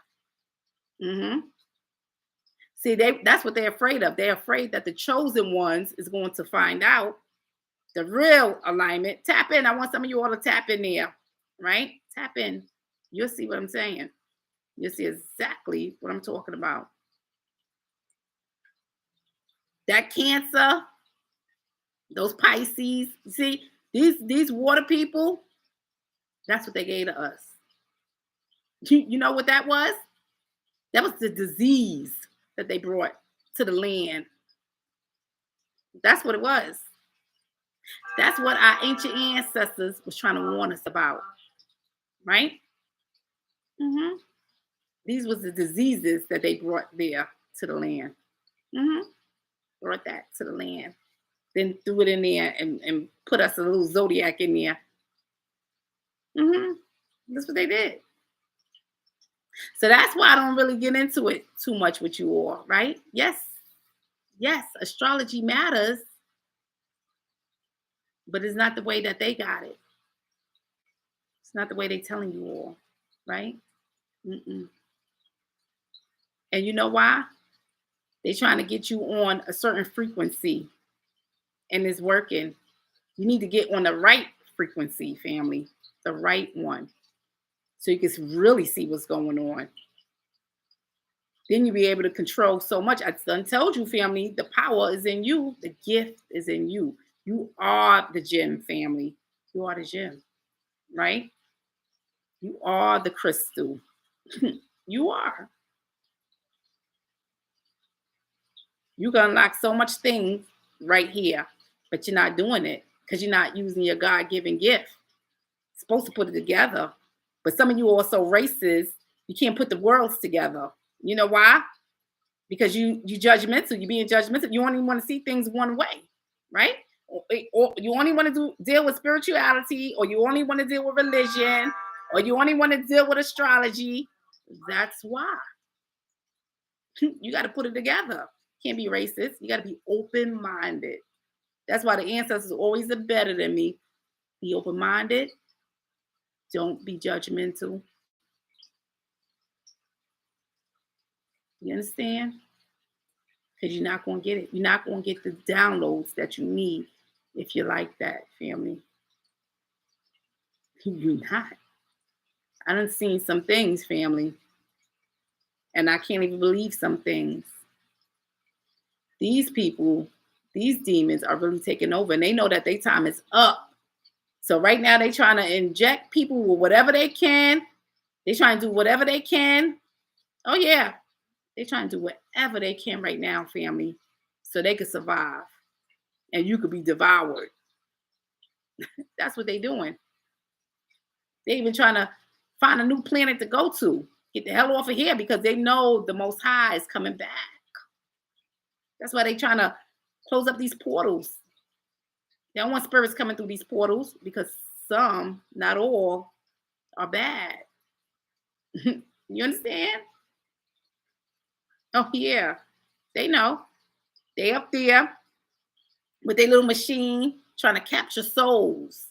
A: Mm-hmm. See, that's what they're afraid of. They're afraid that the chosen ones is going to find out the real alignment. Tap in. I want some of you all to tap in there, right? Tap in. You'll see what I'm saying. You'll see exactly what I'm talking about. That Cancer, those Pisces, you see, these water people, that's what they gave to us. You know what that was? That was the disease that they brought to the land. That's what it was. That's what our ancient ancestors was trying to warn us about, right? Mm-hmm. These was the diseases that they brought there to the land. Mm-hmm. Brought that to the land. Then threw it in there and put us a little zodiac in there. Mm-hmm. That's what they did. So that's why I don't really get into it too much with you all, right? Yes, astrology matters, but it's not the way that they got it. It's not the way they're telling you all, right? Mm-mm. And you know why? They're trying to get you on a certain frequency, and it's working. You need to get on the right frequency, family, the right one, so you can really see what's going on. Then you'll be able to control so much. I done told you, family, the power is in you. The gift is in you. You are the gem, family. You are the gem, right? You are the crystal. You are. You can unlock so much things right here, but you're not doing it because you're not using your God-given gift. You're supposed to put it together. But some of you are so racist, you can't put the worlds together. You know why? Because you judgmental. You're being judgmental. You only want to see things one way, right? Or you only want to deal with spirituality, or you only want to deal with religion, or you only want to deal with astrology. That's why. You got to put it together. Can't be racist. You got to be open-minded. That's why the ancestors always are better than me. Be open-minded. Don't be judgmental. You understand? Because you're not going to get it. You're not going to get the downloads that you need if you're like that, family. You're not. I done seen some things, family. And I can't even believe some things. These people, these demons are really taking over. And they know that their time is up. So right now they're trying to inject people with whatever they can. They're trying to do whatever they can. Oh, yeah. They're trying to do whatever they can right now, family, so they can survive. And you could be devoured. That's what they're doing. They're even trying to find a new planet to go to. Get the hell off of here because they know the Most High is coming back. That's why they're trying to close up these portals. They don't want spirits coming through these portals because some, not all, are bad. You understand? Oh yeah, they know. They up there with their little machine trying to capture souls.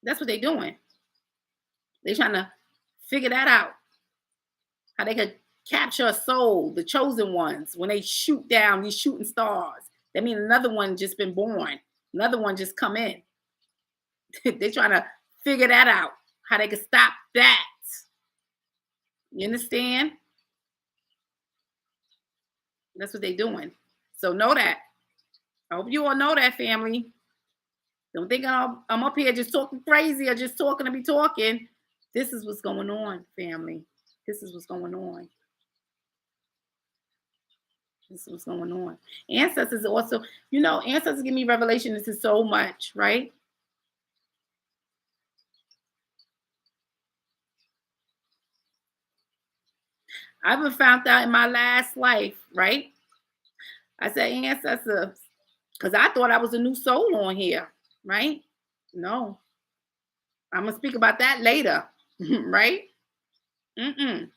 A: That's what they're doing. They're trying to figure that out. How they could capture a soul, the chosen ones, when they shoot down these shooting stars. That means another one just been born. Another one just come in. They're trying to figure that out. How they can stop that. You understand? That's what they're doing. So know that. I hope you all know that, family. Don't think I'm up here just talking crazy or just talking to be talking. This is what's going on, family. This is what's going on. This is what's going on. Ancestors also, ancestors give me revelation into so much, right? I even found out in my last life, right? I said ancestors, because I thought I was a new soul on here, right? No. I'm going to speak about that later, right? Mm-mm.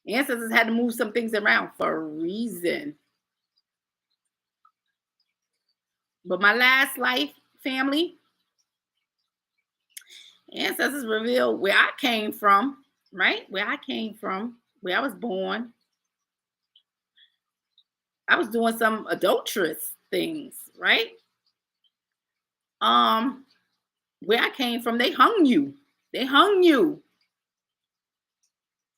A: Ancestors had to move some things around for a reason. But my last life, family, ancestors revealed where I came from, right? Where I came from, where I was born. I was doing some adulterous things, right? Where I came from, they hung you. They hung you.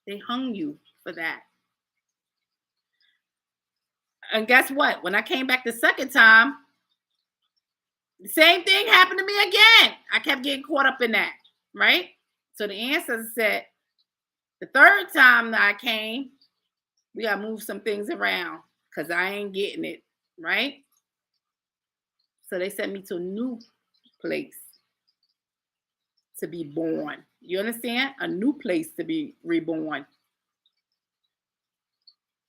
A: They hung you for that. And guess what? When I came back the second time, the same thing happened to me again. I kept getting caught up in that, right? So the ancestors said, the third time that I came, we got to move some things around because I ain't getting it, right? So they sent me to a new place to be born. You understand? A new place to be reborn.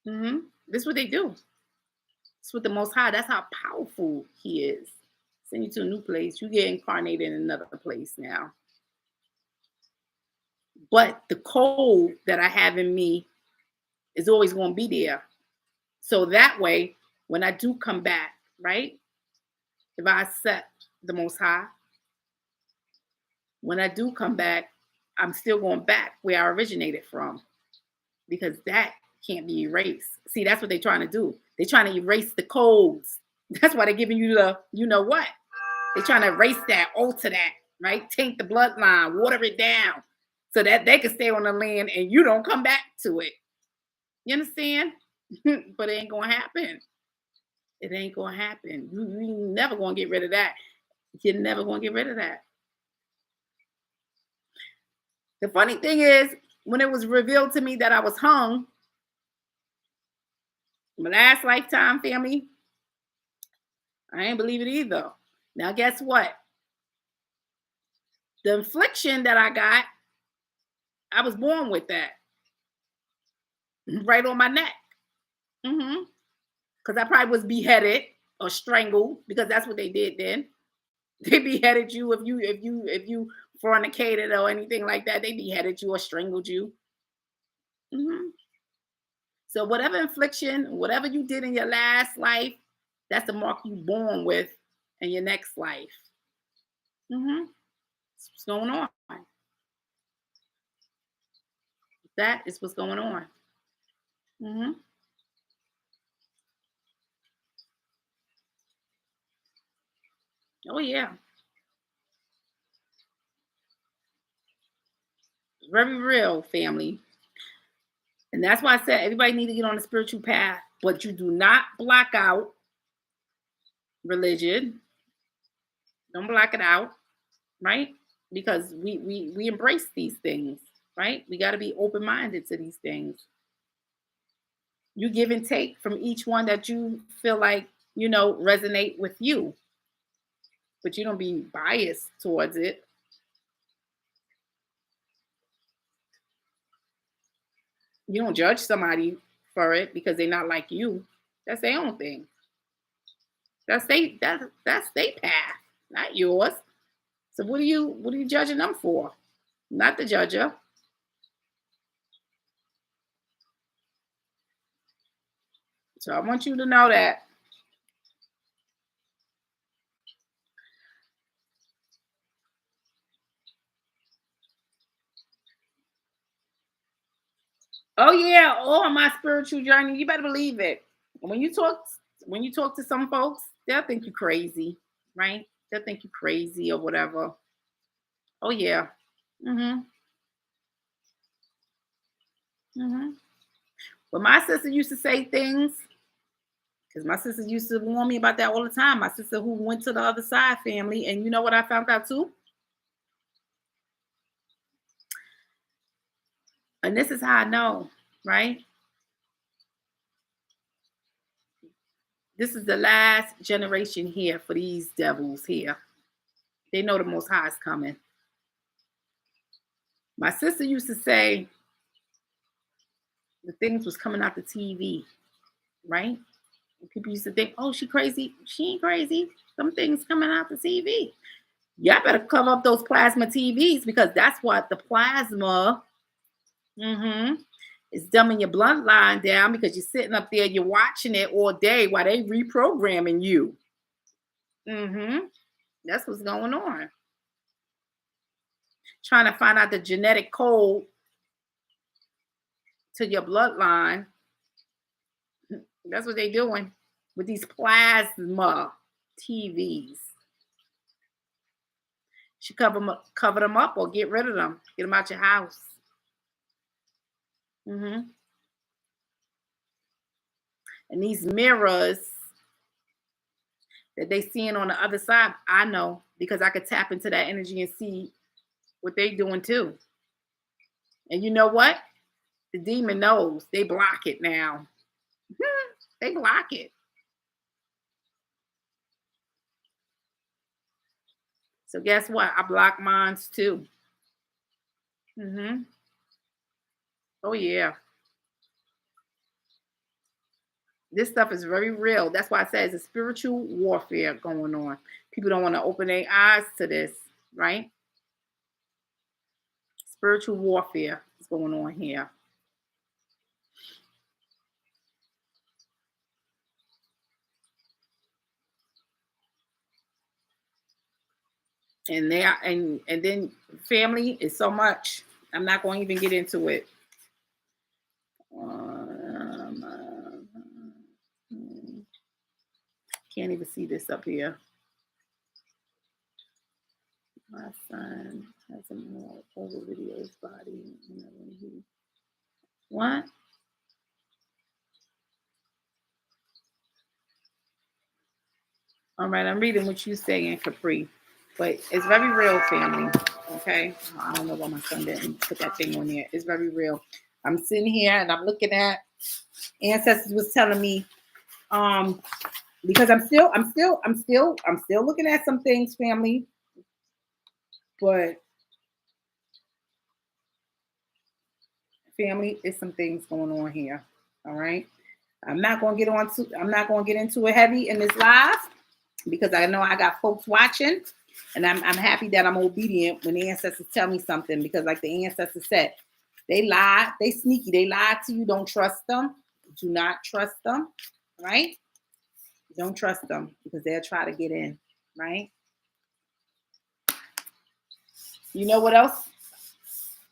A: This is what they do. It's with the Most High. That's how powerful He is. Send you to a new place. You get incarnated in another place now. But the code that I have in me is always going to be there. So that way, when I do come back, right? If I accept the Most High, when I do come back, I'm still going back where I originated from because that can't be erased. See, that's what they're trying to do. They're trying to erase the codes. That's why they're giving you the, you know what? They're trying to erase that, alter that, right? Taint the bloodline, water it down so that they can stay on the land and you don't come back to it. You understand? But it ain't going to happen. It ain't going to happen. You're never going to get rid of that. You're never going to get rid of that. The funny thing is, when it was revealed to me that I was hung, my last lifetime, family, I ain't believe it either. Now, guess what? The infliction that I got, I was born with that. Right on my neck. Because I probably was beheaded or strangled, because that's what they did then. They beheaded you if you fornicated or anything like that. They beheaded you or strangled you. So whatever infliction, whatever you did in your last life, that's the mark you born with in your next life. What's going on? That is what's going on. Oh yeah. Very real, family. And that's why I said everybody need to get on the spiritual path, but you do not block out religion. Don't block it out, right? Because we embrace these things, right? We got to be open-minded to these things. You give and take from each one that you feel like, resonate with you. But you don't be biased towards it. You don't judge somebody for it because they're not like you. That's their own thing. That's their path, not yours. So what are you judging them for? Not the judger. So I want you to know that. Oh yeah, on my spiritual journey, you better believe it. When you talk, when you talk to some folks, they'll think you crazy, right? They'll think you crazy or whatever. Oh yeah. Mhm. Mhm. But my sister used to say things because my sister used to warn me about that all the time. My sister who went to the other side family, and you know what I found out too? And this is how I know, right? This is the last generation here for these devils here. They know the Most High is coming. My sister used to say the things was coming out the TV, right? And people used to think, oh, she crazy. She ain't crazy. Some things coming out the TV. Y'all better cover up those plasma TVs because that's what the plasma is dumbing your bloodline down because you're sitting up there, you're watching it all day while they reprogramming you. That's what's going on. Trying to find out the genetic code to your bloodline. That's what they're doing with these plasma TVs. Should cover them up or get rid of them. Get them out your house. And these mirrors that they seeing on the other side, I know because I could tap into that energy and see what they doing too. And you know what? The demon knows. They block it now. They block it. So guess what? I block mines too. Oh yeah. This stuff is very real. That's why I say it's a spiritual warfare going on. People don't want to open their eyes to this, right? Spiritual warfare is going on here. And then family is so much. I'm not going to even get into it. Can't even see this up here. My son has a more over videos body. What? All right, I'm reading what you're saying, Capri. But it's very real, family. Okay? I don't know why my son didn't put that thing on there. It's very real. I'm sitting here and I'm looking at Ancestors was telling me, because I'm still looking at some things, family. But family, there's some things going on here. All right. I'm not gonna get into it heavy in this live because I know I got folks watching, and I'm happy that I'm obedient when the ancestors tell me something, because like the ancestors said, they lie, they sneaky, they lie to you. Don't trust them. Do not trust them, right? Don't trust them because they'll try to get in, right? You know what else?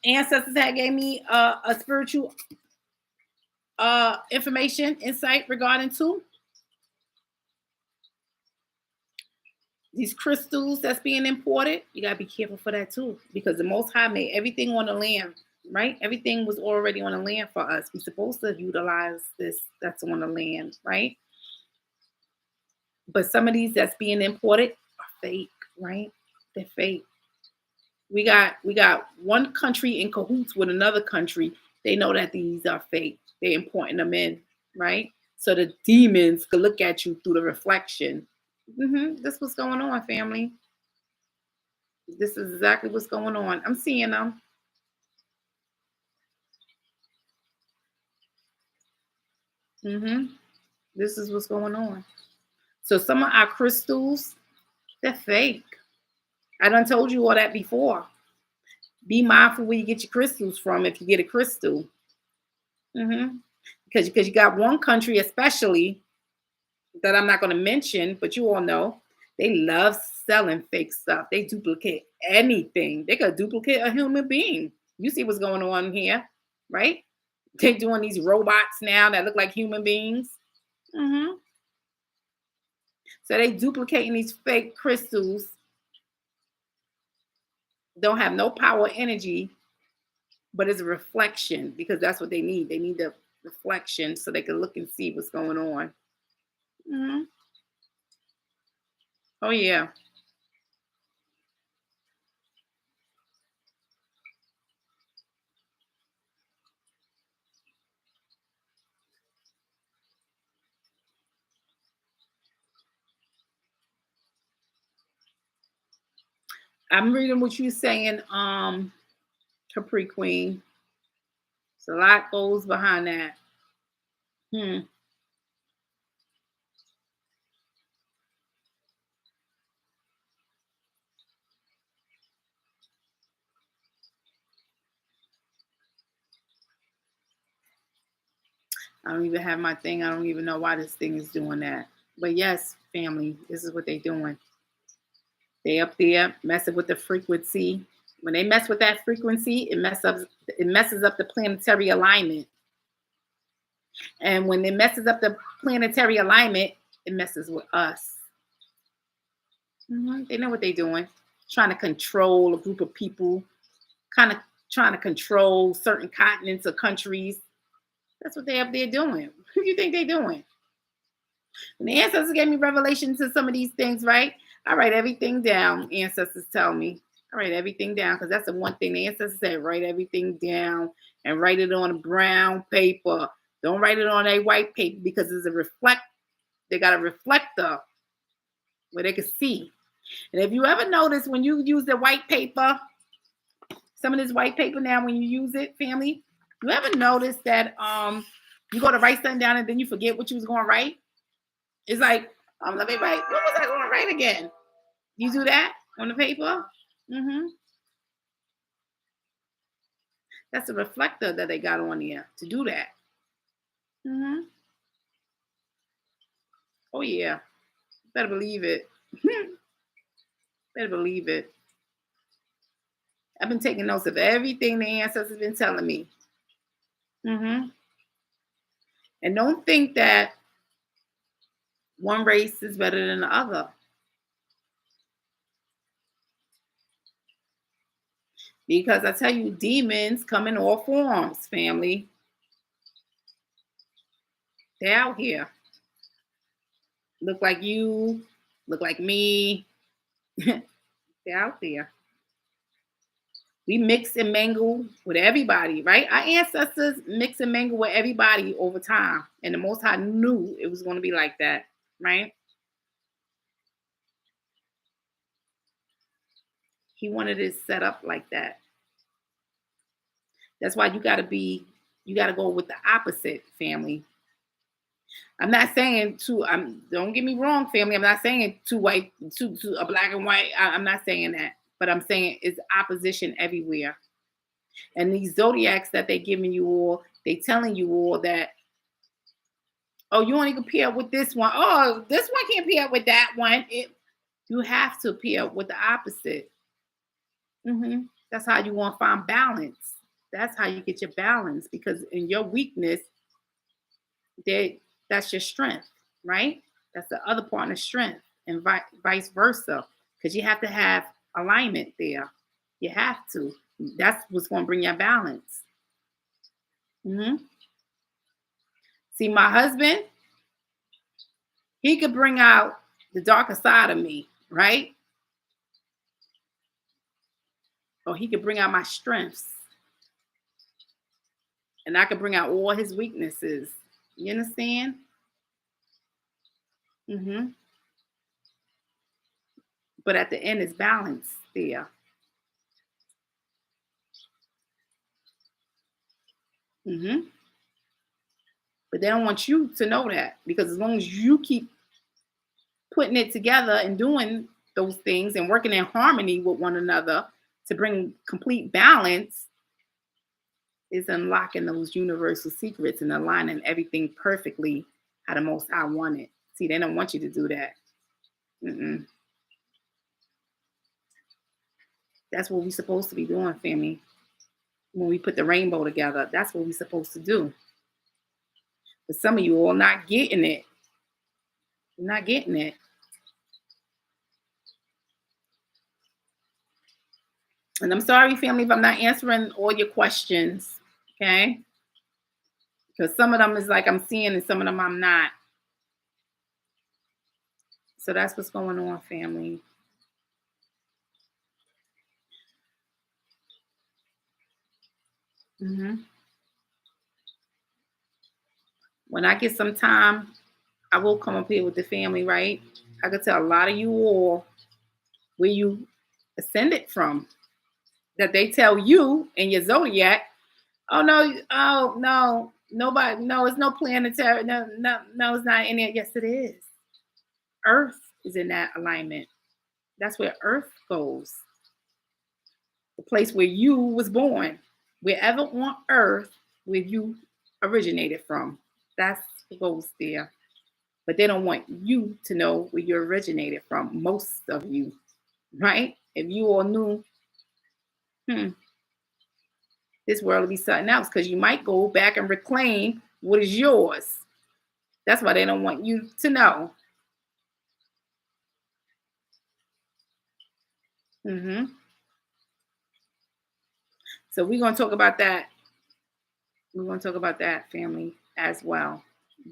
A: Ancestors had gave me a spiritual information, insight regarding too. These crystals that's being imported, you gotta be careful for that too, because the Most High made everything on the land, right? Everything was already on the land for us. We're supposed to utilize this that's on the land, right? But some of these that's being imported are fake, right? They're fake. We got one country in cahoots with another country. They know that these are fake. They're importing them in, right? So the demons could look at you through the reflection. This what's going on, family. This is exactly what's going on. I'm seeing them. This is what's going on. So some of our crystals, they're fake. I done told you all that before. Be mindful where you get your crystals from if you get a crystal. Because because you got one country especially that I'm not going to mention, but you all know they love selling fake stuff. They duplicate anything. They could duplicate a human being. You see what's going on here, right? They're doing these robots now that look like human beings. Hmm. So they duplicating these fake crystals. Don't have no power energy, but it's a reflection because that's what they need. They need the reflection so they can look and see what's going on. Hmm. Oh yeah. I'm reading what you're saying, Capri Queen. So a lot goes behind that. Hmm. I don't even have my thing. I don't even know why this thing is doing that. But yes, family, this is what they're doing. They up there messing with the frequency. When they mess with that frequency, it messes up the planetary alignment. And when it messes up the planetary alignment, it messes with us. They know what they're doing. Trying to control a group of people, kind of trying to control certain continents or countries. That's what they up there doing. Who do you think they're doing? When the ancestors gave me revelation to some of these things, right? I write everything down. Ancestors tell me. I write everything down because that's the one thing the ancestors said. Write everything down and write it on a brown paper. Don't write it on a white paper because it's a reflect. They got a reflector where they can see. And if you ever notice when you use the white paper, some of this white paper now, when you use it, family, you ever notice that you go to write something down and then you forget what you was going to write? It's like, let me write. What was I going to write again? You do that on the paper? Mm-hmm. That's a reflector that they got on there to do that. Mm-hmm. Oh, yeah. Better believe it. Better believe it. I've been taking notes of everything the ancestors have been telling me. Mm-hmm. And don't think that one race is better than the other. Because I tell you, demons come in all forms, family. They're out here. Look like you, look like me. They're out there. We mix and mingle with everybody, right? Our ancestors mix and mingle with everybody over time. And the Most High knew it was going to be like that, right? He wanted it set up like that. That's why you got to go with the opposite, family. I'm not saying don't get me wrong, family. I'm not saying two white, two a black and white. I'm not saying that, but I'm saying it's opposition everywhere. And these zodiacs that they giving you all, they telling you all that, oh, you only can pair with this one. Oh, this one can't pair with that one. You have to pair with the opposite. That's how you want to find balance. That's how you get your balance because in your weakness, that's your strength, right? That's the other partner's strength, and vice versa, because you have to have alignment there. You have to. That's what's going to bring your balance. See, my husband, he could bring out the darker side of me, right? Or he could bring out my strengths, and I could bring out all his weaknesses. You understand? But at the end, it's balance there. But they don't want you to know that because as long as you keep putting it together and doing those things and working in harmony with one another to bring complete balance, It's unlocking those universal secrets and aligning everything perfectly how the Most High want it. See, they don't want you to do that. Mm-mm. That's what we're supposed to be doing, family. When we put the rainbow together, that's what we're supposed to do. But some of you all not getting it. You're not getting it. And I'm sorry, family, if I'm not answering all your questions, okay? Because some of them is like I'm seeing and some of them I'm not. So that's what's going on, family. When I get some time, I will come up here with the family, right? I could tell a lot of you all where you ascended from. That they tell you in your zodiac, oh no, nobody, no, it's no planetary, no, it's not in it. Yes, it is. Earth is in that alignment. That's where Earth goes. The place where you was born. Wherever on Earth where you originated from. That's what goes there. But they don't want you to know where you originated from, most of you, right? If you all knew, this world will be something else, because you might go back and reclaim what is yours. That's why they don't want you to know. So we're going to talk about that. We're going to talk about that, family, as well.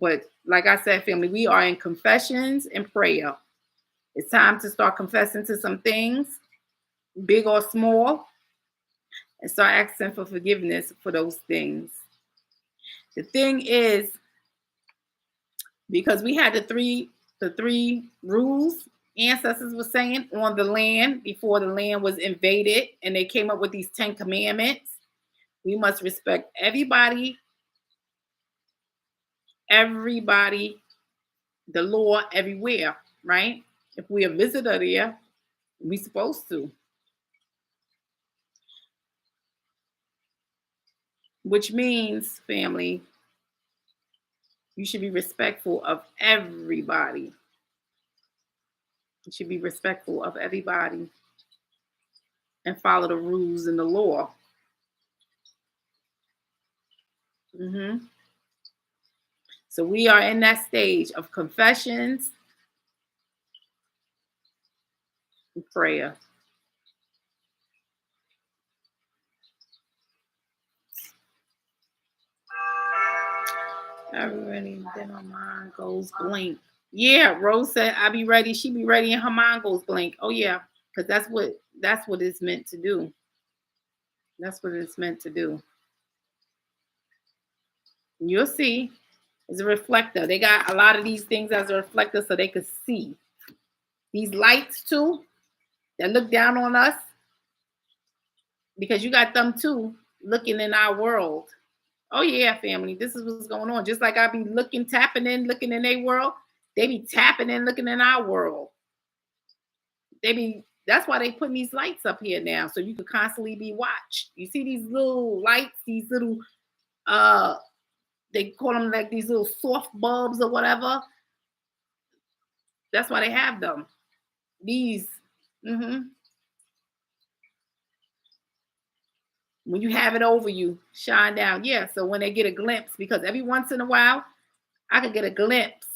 A: But like I said, family, we are in confessions and prayer. It's time to start confessing to some things, big or small, and start asking for forgiveness for those things. The thing is, because we had the three rules ancestors were saying on the land before the land was invaded, and they came up with these 10 commandments. We must respect everybody, the law everywhere, right? If we're a visitor there, we're supposed to. Which means, family, you should be respectful of everybody. You should be respectful of everybody and follow the rules and the law. So we are in that stage of confessions and prayer. Everybody, then my mind goes blank. Yeah, Rose said, "I'll be ready." She be ready, and her mind goes blank. Oh yeah, because that's what it's meant to do. That's what it's meant to do. You'll see. It's a reflector. They got a lot of these things as a reflector so they could see. These lights too, that look down on us, because you got them too looking in our world. Oh yeah, family, this is what's going on. Just like I be tapping in, looking in their world, they be tapping in, looking in our world. That's why they putting these lights up here now, so you could constantly be watched. You see these little lights, these little they call them like these little soft bulbs or whatever. That's why they have them. These when you have it over you, shine down. Yeah, so when they get a glimpse, because every once in a while I could get a glimpse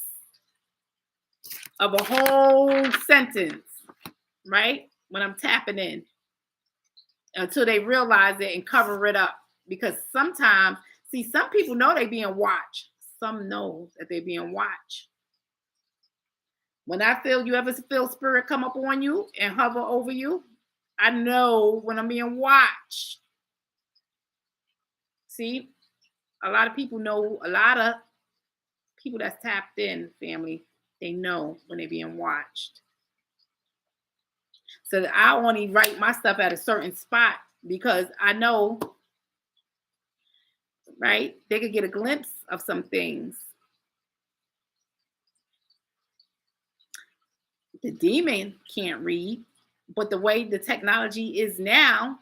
A: of a whole sentence, right? When I'm tapping in, until they realize it and cover it up. Because sometimes, see, some people know they're being watched. Some know that they're being watched. When you ever feel spirit come up on you and hover over you, I know when I'm being watched. See, a lot of people know, a lot of people that's tapped in, family, they know when they're being watched. So I only write my stuff at a certain spot because I know, right, they could get a glimpse of some things. The demon can't read, but the way the technology is now,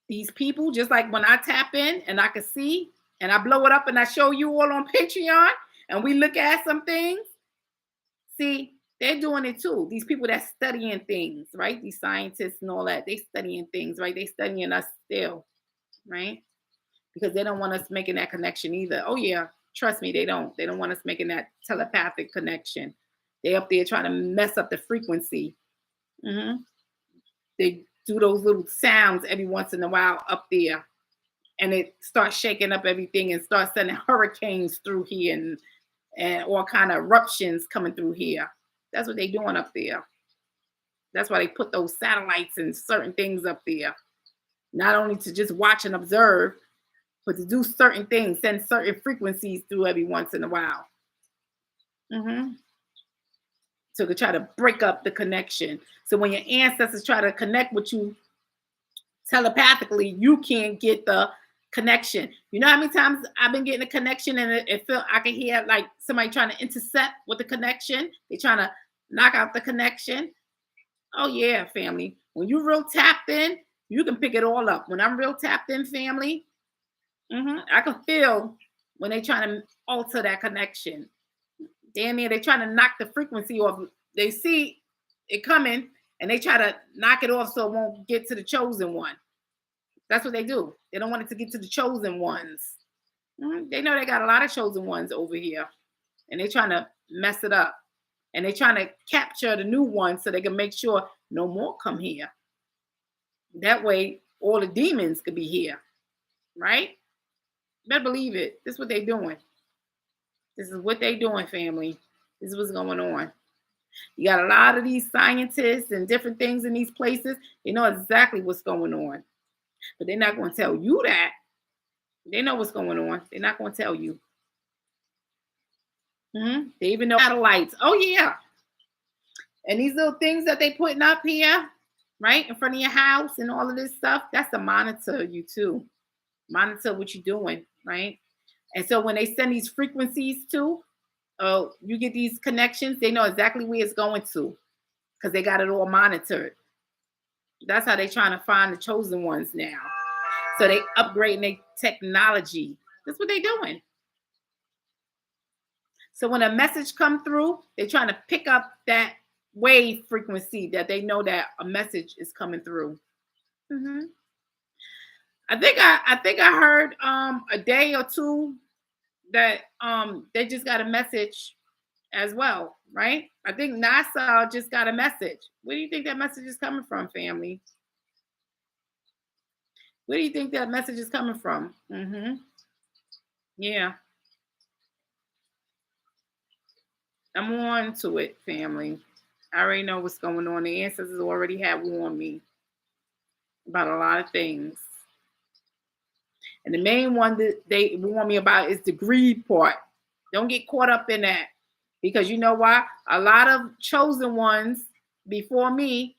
A: These people, just like when I tap in and I can see and I blow it up and I show you all on Patreon and we look at some things, see, they're doing it too. These people that studying things, right? These scientists and all that, they studying things, right? They studying us still, right? Because they don't want us making that connection either. Oh yeah, trust me, they don't. They don't want us making that telepathic connection. They up there trying to mess up the frequency. Hmm. They do those little sounds every once in a while up there, and it starts shaking up everything and starts sending hurricanes through here and all kind of eruptions coming through here. That's what they're doing up there. That's why they put those satellites and certain things up there, not only to just watch and observe, but to do certain things, send certain frequencies through every once in a while. Hmm. So to try to break up the connection. So when your ancestors try to connect with you telepathically, you can't get the connection. You know how many times I've been getting a connection and it felt I can hear like somebody trying to intercept with the connection. They're trying to knock out the connection. Oh yeah, family. When you real tapped in, you can pick it all up. When I'm real tapped in, family, I can feel when they trying to alter that connection. Damn near they trying to knock the frequency off. They see it coming and they try to knock it off so it won't get to the chosen one. That's what they do. They don't want it to get to the chosen ones. They know they got a lot of chosen ones over here, and they trying to mess it up. And they trying to capture the new ones so they can make sure no more come here. That way, all the demons could be here, right? Better believe it. This is what they doing. This is what they doing, family. This is what's going on. You got a lot of these scientists and different things in these places. They know exactly what's going on. But they're not going to tell you that. They know what's going on. They're not going to tell you. They even know satellites. Oh, yeah. And these little things that they putting up here, right, in front of your house and all of this stuff, that's to monitor you too. Monitor what you're doing, right? And so when they send these frequencies to, you get these connections, they know exactly where it's going to because they got it all monitored. That's how they're trying to find the chosen ones now. So they upgrading their technology. That's what they're doing. So when a message come through, they're trying to pick up that wave frequency that they know that a message is coming through. I think I heard a day or two that they just got a message as well, right? I think NASA just got a message. Where do you think that message is coming from, family? Where do you think that message is coming from? Yeah. I'm on to it, family. I already know what's going on. The ancestors already have warned me about a lot of things. And the main one that they warn me about is the greed part. Don't get caught up in that. Because you know why? A lot of chosen ones before me,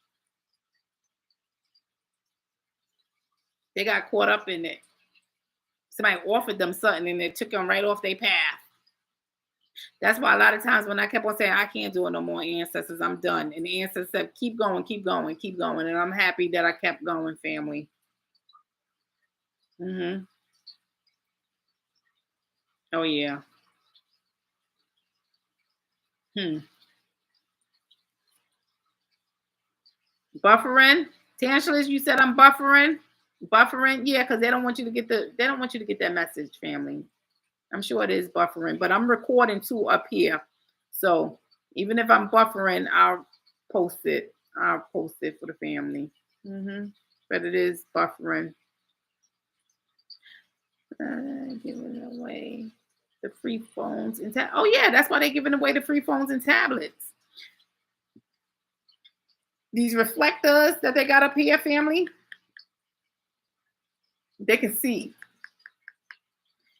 A: they got caught up in it. Somebody offered them something and it took them right off their path. That's why a lot of times when I kept on saying, I can't do it no more, ancestors, I'm done. And the ancestors said, keep going, keep going, keep going. And I'm happy that I kept going, family. Oh, yeah. Buffering. Tangelus, you said I'm buffering. Buffering, yeah, because they don't want you to get that message, family. I'm sure it is buffering, but I'm recording too up here. So even if I'm buffering, I'll post it. I'll post it for the family. But it is buffering. Giving away the free phones and oh yeah, that's why they're giving away the free phones and tablets. These reflectors that they got up here, family, they can see.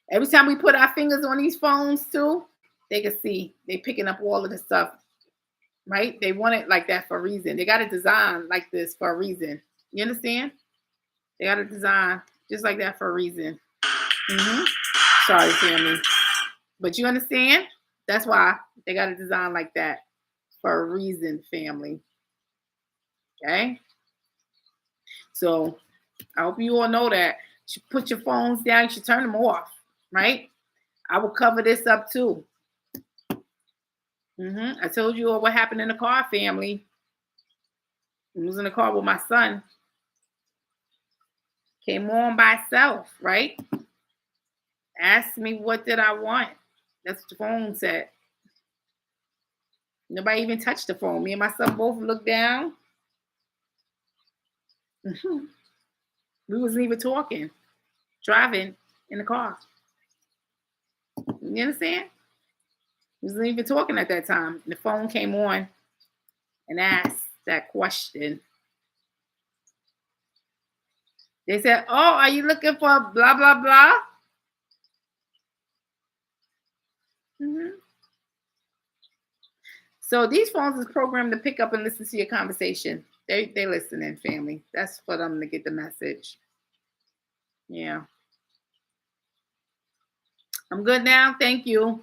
A: Every time we put our fingers on these phones too, they can see. They picking up all of the stuff, right? They want it like that for a reason. They got it designed like this for a reason. You understand? They got it designed just like that for a reason. Sorry, family. But you understand? That's why they got it designed like that for a reason, family. Okay? So I hope you all know that. You should put your phones down. You should turn them off, right? I will cover this up too. I told you all what happened in the car, family. I was in the car with my son. Came on by itself, right? Asked me what did I want. That's what the phone said. Nobody even touched the phone. Me and my son both looked down. We wasn't even talking. Driving in the car. You understand? We wasn't even talking at that time. The phone came on and asked that question. They said, "Oh, are you looking for blah, blah, blah?" So these phones is programmed to pick up and listen to your conversation. They listening, family. That's for them to get the message. Yeah. I'm good now. Thank you.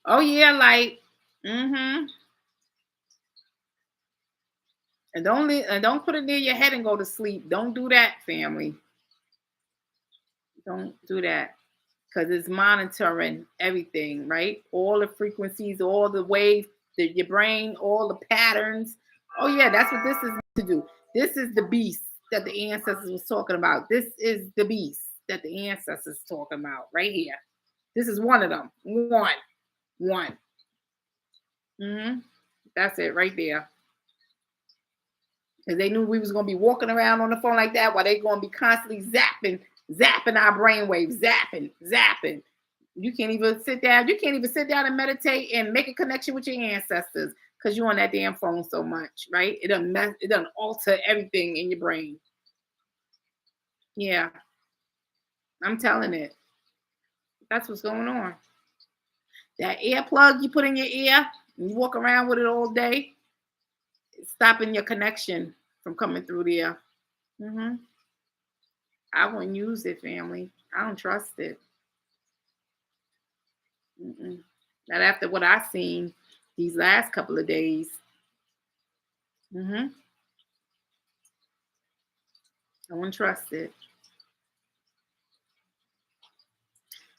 A: Oh yeah, like, and don't put it near your head and go to sleep. Don't do that, family. Don't do that because it's monitoring everything, right? All the frequencies, all the waves, your brain, all the patterns. Oh yeah, that's what this is to do. This is the beast that the ancestors was talking about. This is the beast that the ancestors talking about right here. This is one of them. One. That's it right there. Because they knew we was gonna be walking around on the phone like that while they gonna be constantly zapping our brainwaves, zapping. You can't even sit down. You can't even sit down and meditate and make a connection with your ancestors because you're on that damn phone so much, right? It doesn't alter everything in your brain. Yeah, I'm telling it. That's what's going on. That earplug you put in your ear and you walk around with it all day, it's stopping your connection from coming through there. I wouldn't use it, family. I don't trust it. Not after what I've seen these last couple of days. I wouldn't trust it.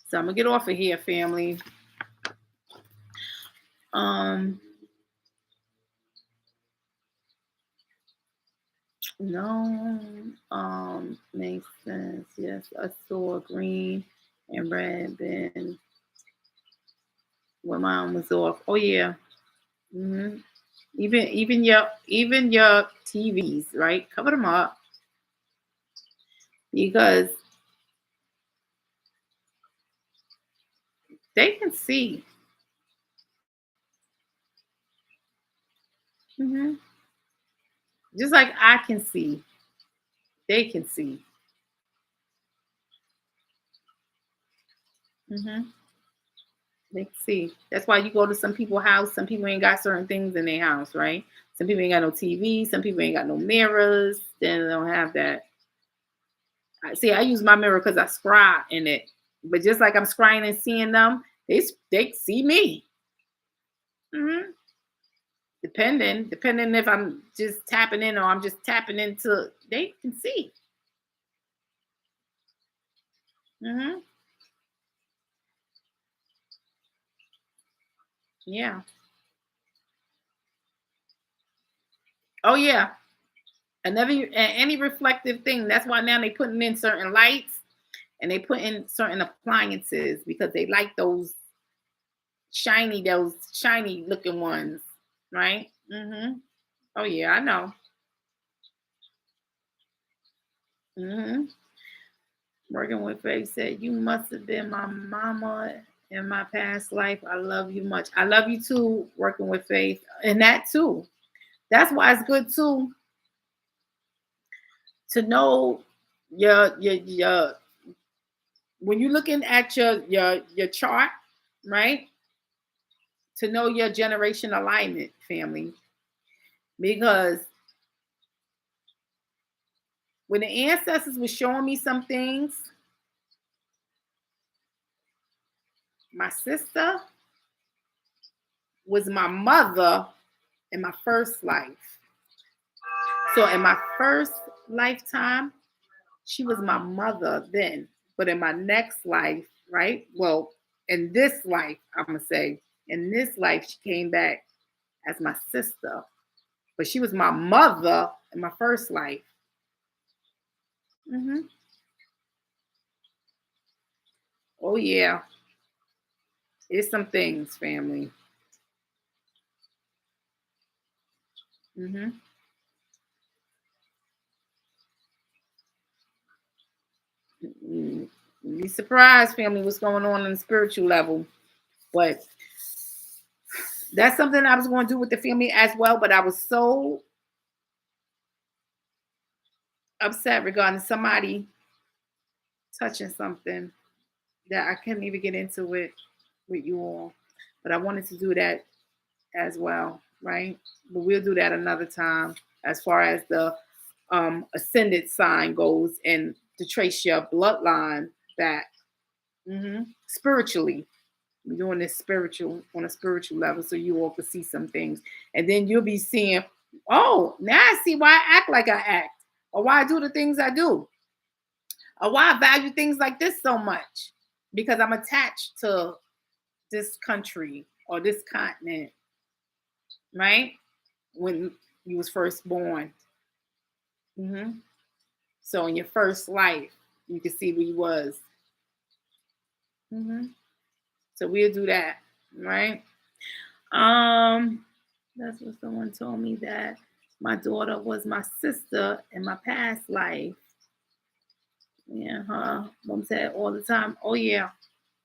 A: So I'm gonna get off of here, family. No, makes sense. Yes, I saw green and red bin when mine was off. Oh yeah. Even your TVs, right? Cover them up because they can see. Just like I can see, they can see. They can see. That's why you go to some people's house. Some people ain't got certain things in their house, right? Some people ain't got no TV. Some people ain't got no mirrors. Then they don't have that. See, I use my mirror because I scry in it. But just like I'm scrying and seeing them, they see me. Depending if I'm just tapping in or I'm just tapping into, they can see. Yeah. Oh yeah. Any reflective thing. That's why now they putting in certain lights and they put in certain appliances because they like those shiny looking ones, right? Oh yeah, I know. Working with Faith said, "You must have been my mama in my past life. I love you much. I love you too." Working with Faith, and that too. That's why it's good too to know your when you're looking at your chart, right? To know your generation alignment, family, because when the ancestors were showing me some things, My sister was my mother in my first life. So in my first lifetime, she was my mother then. But in my next life, right? Well, in this life, I'm gonna say, in this life, she came back as my sister. But she was my mother in my first life. Hmm. Oh yeah, it's some things, family. Hmm. Be surprised, family, what's going on the spiritual level. But that's something I was going to do with the family as well. But I was so upset regarding somebody touching something that I couldn't even get into it with you all. But I wanted to do that as well, right? But we'll do that another time as far as the ascended sign goes and to trace your bloodline back. Spiritually. We're doing this spiritual on a spiritual level so you all can see some things. And then you'll be seeing, oh, now I see why I act like I act, or why I do the things I do, or why I value things like this so much. Because I'm attached to this country or this continent, right? When you was first born. Hmm. So in your first life, you can see where you was. Hmm. So we'll do that, right? That's what someone told me, that my daughter was my sister in my past life. Yeah, huh? Mom said all the time, oh yeah.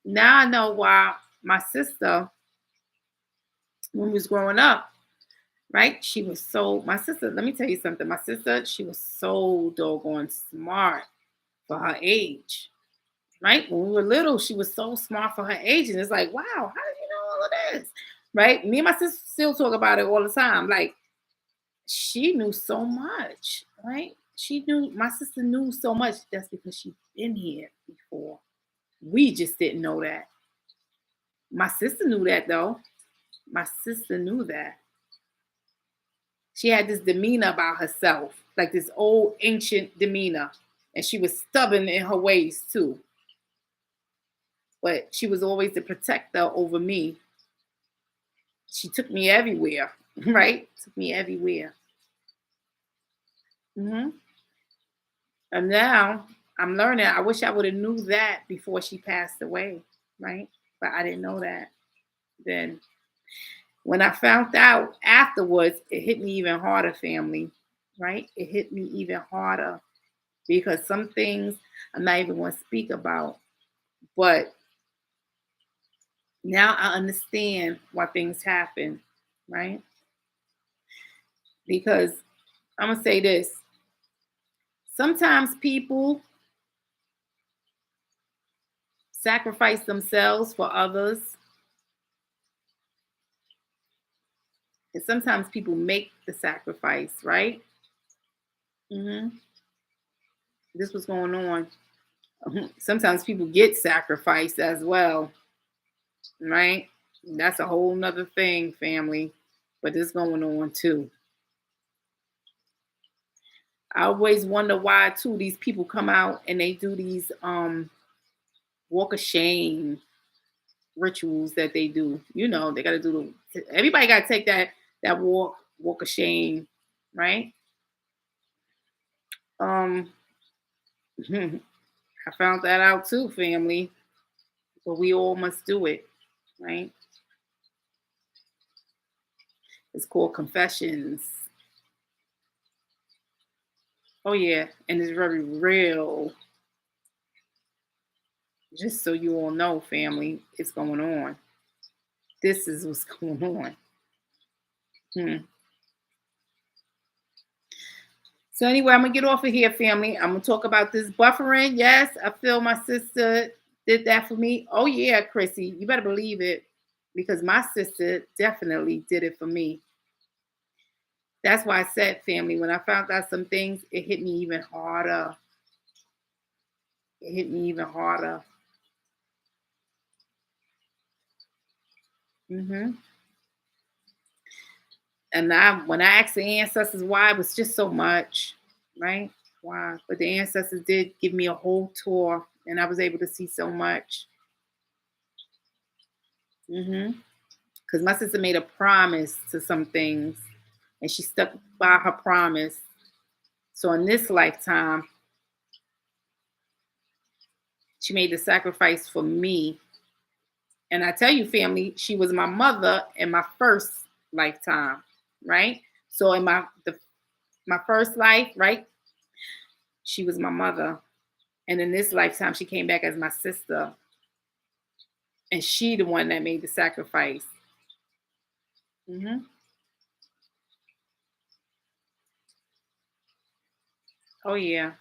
A: Now I know why my sister, when we was growing up, right? She was so, my sister, let me tell you something. My sister, she was so doggone smart for her age. Right? When we were little, she was so smart for her age. And it's like, wow, how did you know all of this? Right? Me and my sister still talk about it all the time. Like, she knew so much, right? She knew, my sister knew so much. That's because she'd been here before. We just didn't know that. My sister knew that though. My sister knew that. She had this demeanor about herself, like this old ancient demeanor. And she was stubborn in her ways too. But she was always the protector over me. She took me everywhere, right? Took me everywhere. Hmm. And now I'm learning. I wish I would have knew that before she passed away, right? But I didn't know that then. When I found out afterwards, it hit me even harder, family, right? It hit me even harder because some things I'm not even going to speak about. But now I understand why things happen, right? Because I'm going to say this. Sometimes people sacrifice themselves for others. And sometimes people make the sacrifice, right? This was going on. Sometimes people get sacrificed as well, right? That's a whole nother thing, family. But this going on too. I always wonder why too these people come out and they do these walk of shame rituals that they do. You know, they gotta do everybody gotta take that walk of shame, right? Um I found that out too, family. But we all must do it, right? It's called confessions. Oh yeah, and it's very real. Just so you all know, family, it's going on. This is what's going on. Hmm. So anyway, I'm gonna get off of here, family. I'm gonna talk about this buffering. Yes, I feel my sister did that for me. Oh yeah, Chrissy, you better believe it, because my sister definitely did it for me. That's why I said, family, when I found out some things, it hit me even harder. It hit me even harder. Mm-hmm. And when I asked the ancestors why, it was just so much, right? Why? But the ancestors did give me a whole tour, and I was able to see so much. Because my sister made a promise to some things, and she stuck by her promise. So in this lifetime, she made the sacrifice for me. And I tell you, family, she was my mother in my first lifetime, right? So in my first life, right, she was my mother. And in this lifetime, she came back as my sister. And she the one that made the sacrifice. Hmm. Oh yeah.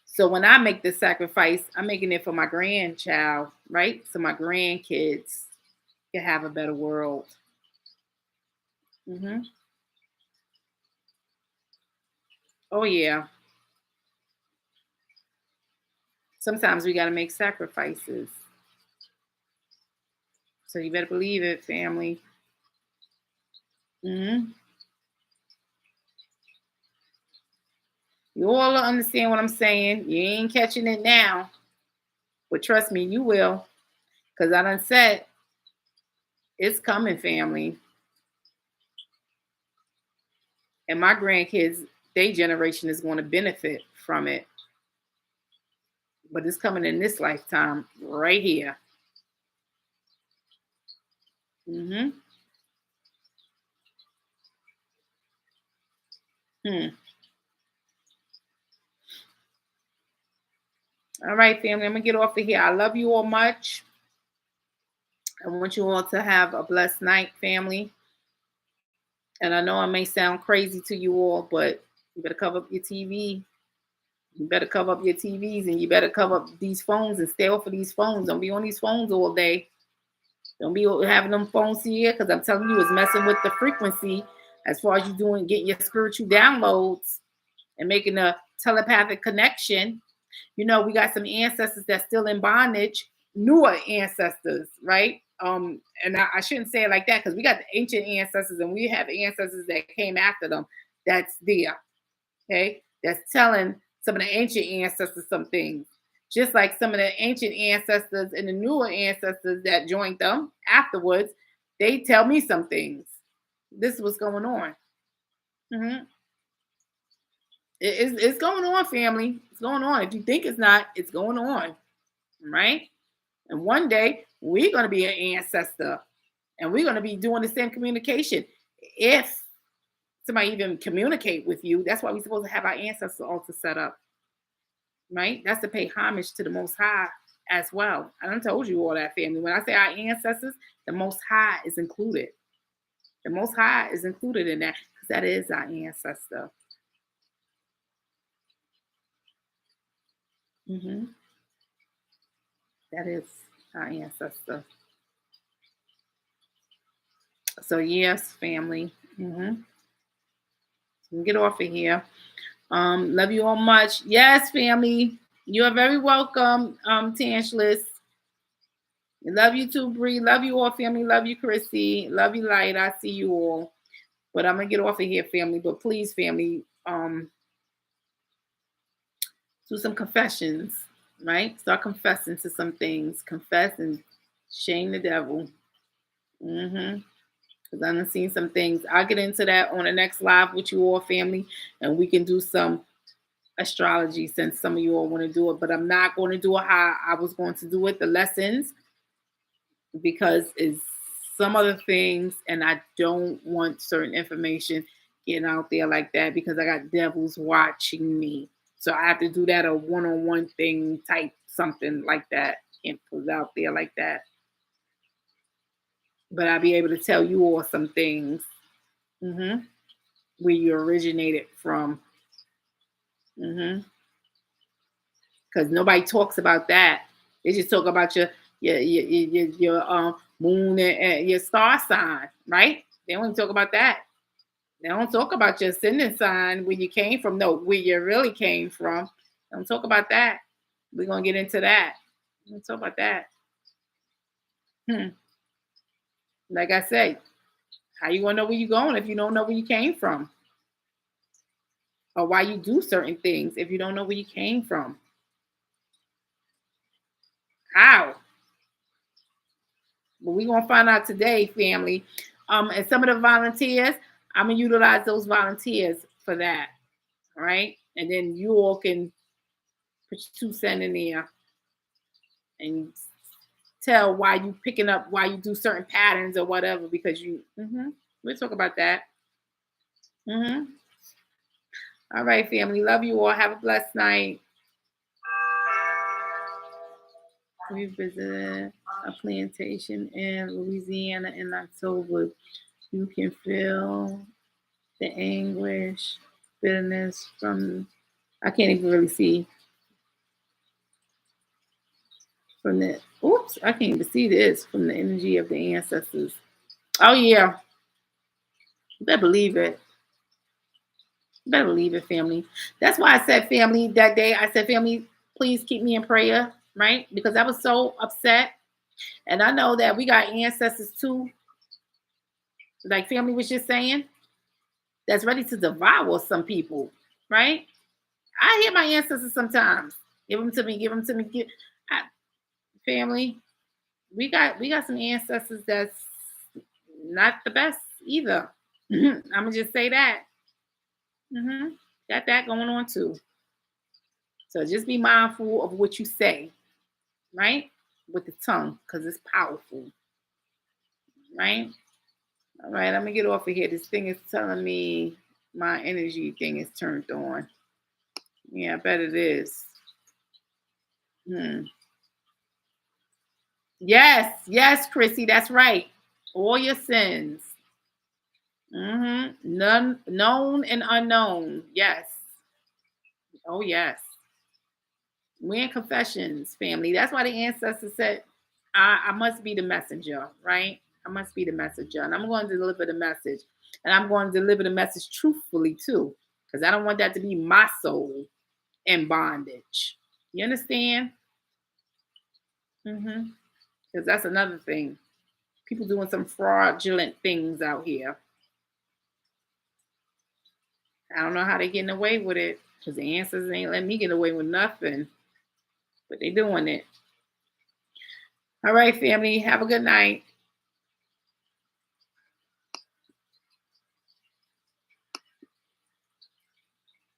A: So when I make the sacrifice, I'm making it for my grandchild, right? So my grandkids can have a better world. Hmm. Oh yeah. Sometimes we got to make sacrifices. So you better believe it, family. Hmm. You all understand what I'm saying. You ain't catching it now, but trust me, you will. Because I done said it's coming, family. And my grandkids, their generation is going to benefit from it. But it's coming in this lifetime right here. Hmm. Hmm. All right, family. I'm gonna get off of here. I love you all much. I want you all to have a blessed night, family. And I know I may sound crazy to you all, but you better cover up your TV. You better cover up your TVs, and you better cover up these phones and stay off of these phones. Don't be on these phones all day. Don't be having them phones here, because I'm telling you, it's messing with the frequency as far as you doing getting your spiritual downloads and making a telepathic connection. You know, we got some ancestors that's still in bondage, newer ancestors, right? And I shouldn't say it like that, because we got the ancient ancestors and we have ancestors that came after them that's there, okay? That's telling some of the ancient ancestors some things. Just like some of the ancient ancestors and the newer ancestors that joined them afterwards, they tell me some things. This is what's going on. Mhm. It's going on, family. It's going on. If you think it's not, it's going on, right? And one day we're going to be an ancestor, and we're going to be doing the same communication. If somebody even communicate with you, that's why we're supposed to have our ancestor altar set up, right? That's to pay homage to the Most High as well. I done told you all that, family. When I say our ancestors, the Most High is included. The Most High is included in that, because that is our ancestor. Hmm. That is our ancestor. So yes, family. Get off of here. Love you all much. Yes, family. You are very welcome, Tanshless. Love you too, Bree. Love you all, family. Love you, Chrissy. Love you, Light. I see you all. But I'm gonna get off of here, family. But please, family, do some confessions, right? Start confessing to some things. Confess and shame the devil. Mm-hmm. Because I've seen some things. I'll get into that on the next live with you all, family, and we can do some astrology, since some of you all want to do it. But I'm not going to do it how I was going to do it, the lessons, because it's some other things, and I don't want certain information getting out there like that, because I got devils watching me. So I have to do that a one-on-one thing type something like that. Can't put it out there like that. But I'll be able to tell you all some things. Hmm. Where you originated from. Hmm. Because nobody talks about that. They just talk about your moon and your star sign, right? They don't talk about that. They don't talk about your ascendant sign, where you came from. No, where you really came from. Don't talk about that. We're gonna get into that. Don't talk about that. Hmm. Like I said, how you gonna know where you're going if you don't know where you came from? Or why you do certain things if you don't know where you came from? How? But we're gonna find out today, family. And some of the volunteers, I'm gonna utilize those volunteers for that. All right. And then you all can put your 2 cents in there and tell why you picking up, why you do certain patterns or whatever, because we'll talk about that. All right, family. Love you all. Have a blessed night. We visited a plantation in Louisiana in October. You can feel the anguish, bitterness from, I can't even really see from the, oops, I can't even see this, from the energy of the ancestors. Oh, yeah. You better believe it. You better believe it, family. That's why I said, family, that day, I said, family, please keep me in prayer, right? Because I was so upset. And I know that we got ancestors too, like family was just saying, that's ready to devour some people, right? I hear my ancestors sometimes. Give them to me, give them to me. Family, we got some ancestors that's not the best either. I'm gonna just say that. Got that going on too. So just be mindful of what you say, right? With the tongue, because it's powerful, right? All right, I'm gonna get off of here. This thing is telling me my energy thing is turned on. Yeah, I bet it is. Yes, Chrissy, that's right. All your sins. None, known and unknown. Yes. Oh, yes. We're in confessions, family. That's why the ancestors said, I must be the messenger, right? I must be the messenger. And I'm going to deliver the message. And I'm going to deliver the message truthfully, too. Because I don't want that to be my soul in bondage. You understand? Because that's another thing. People doing some fraudulent things out here. I don't know how they're getting away with it. Because the ancestors ain't letting me get away with nothing. But they're doing it. All right, family. Have a good night.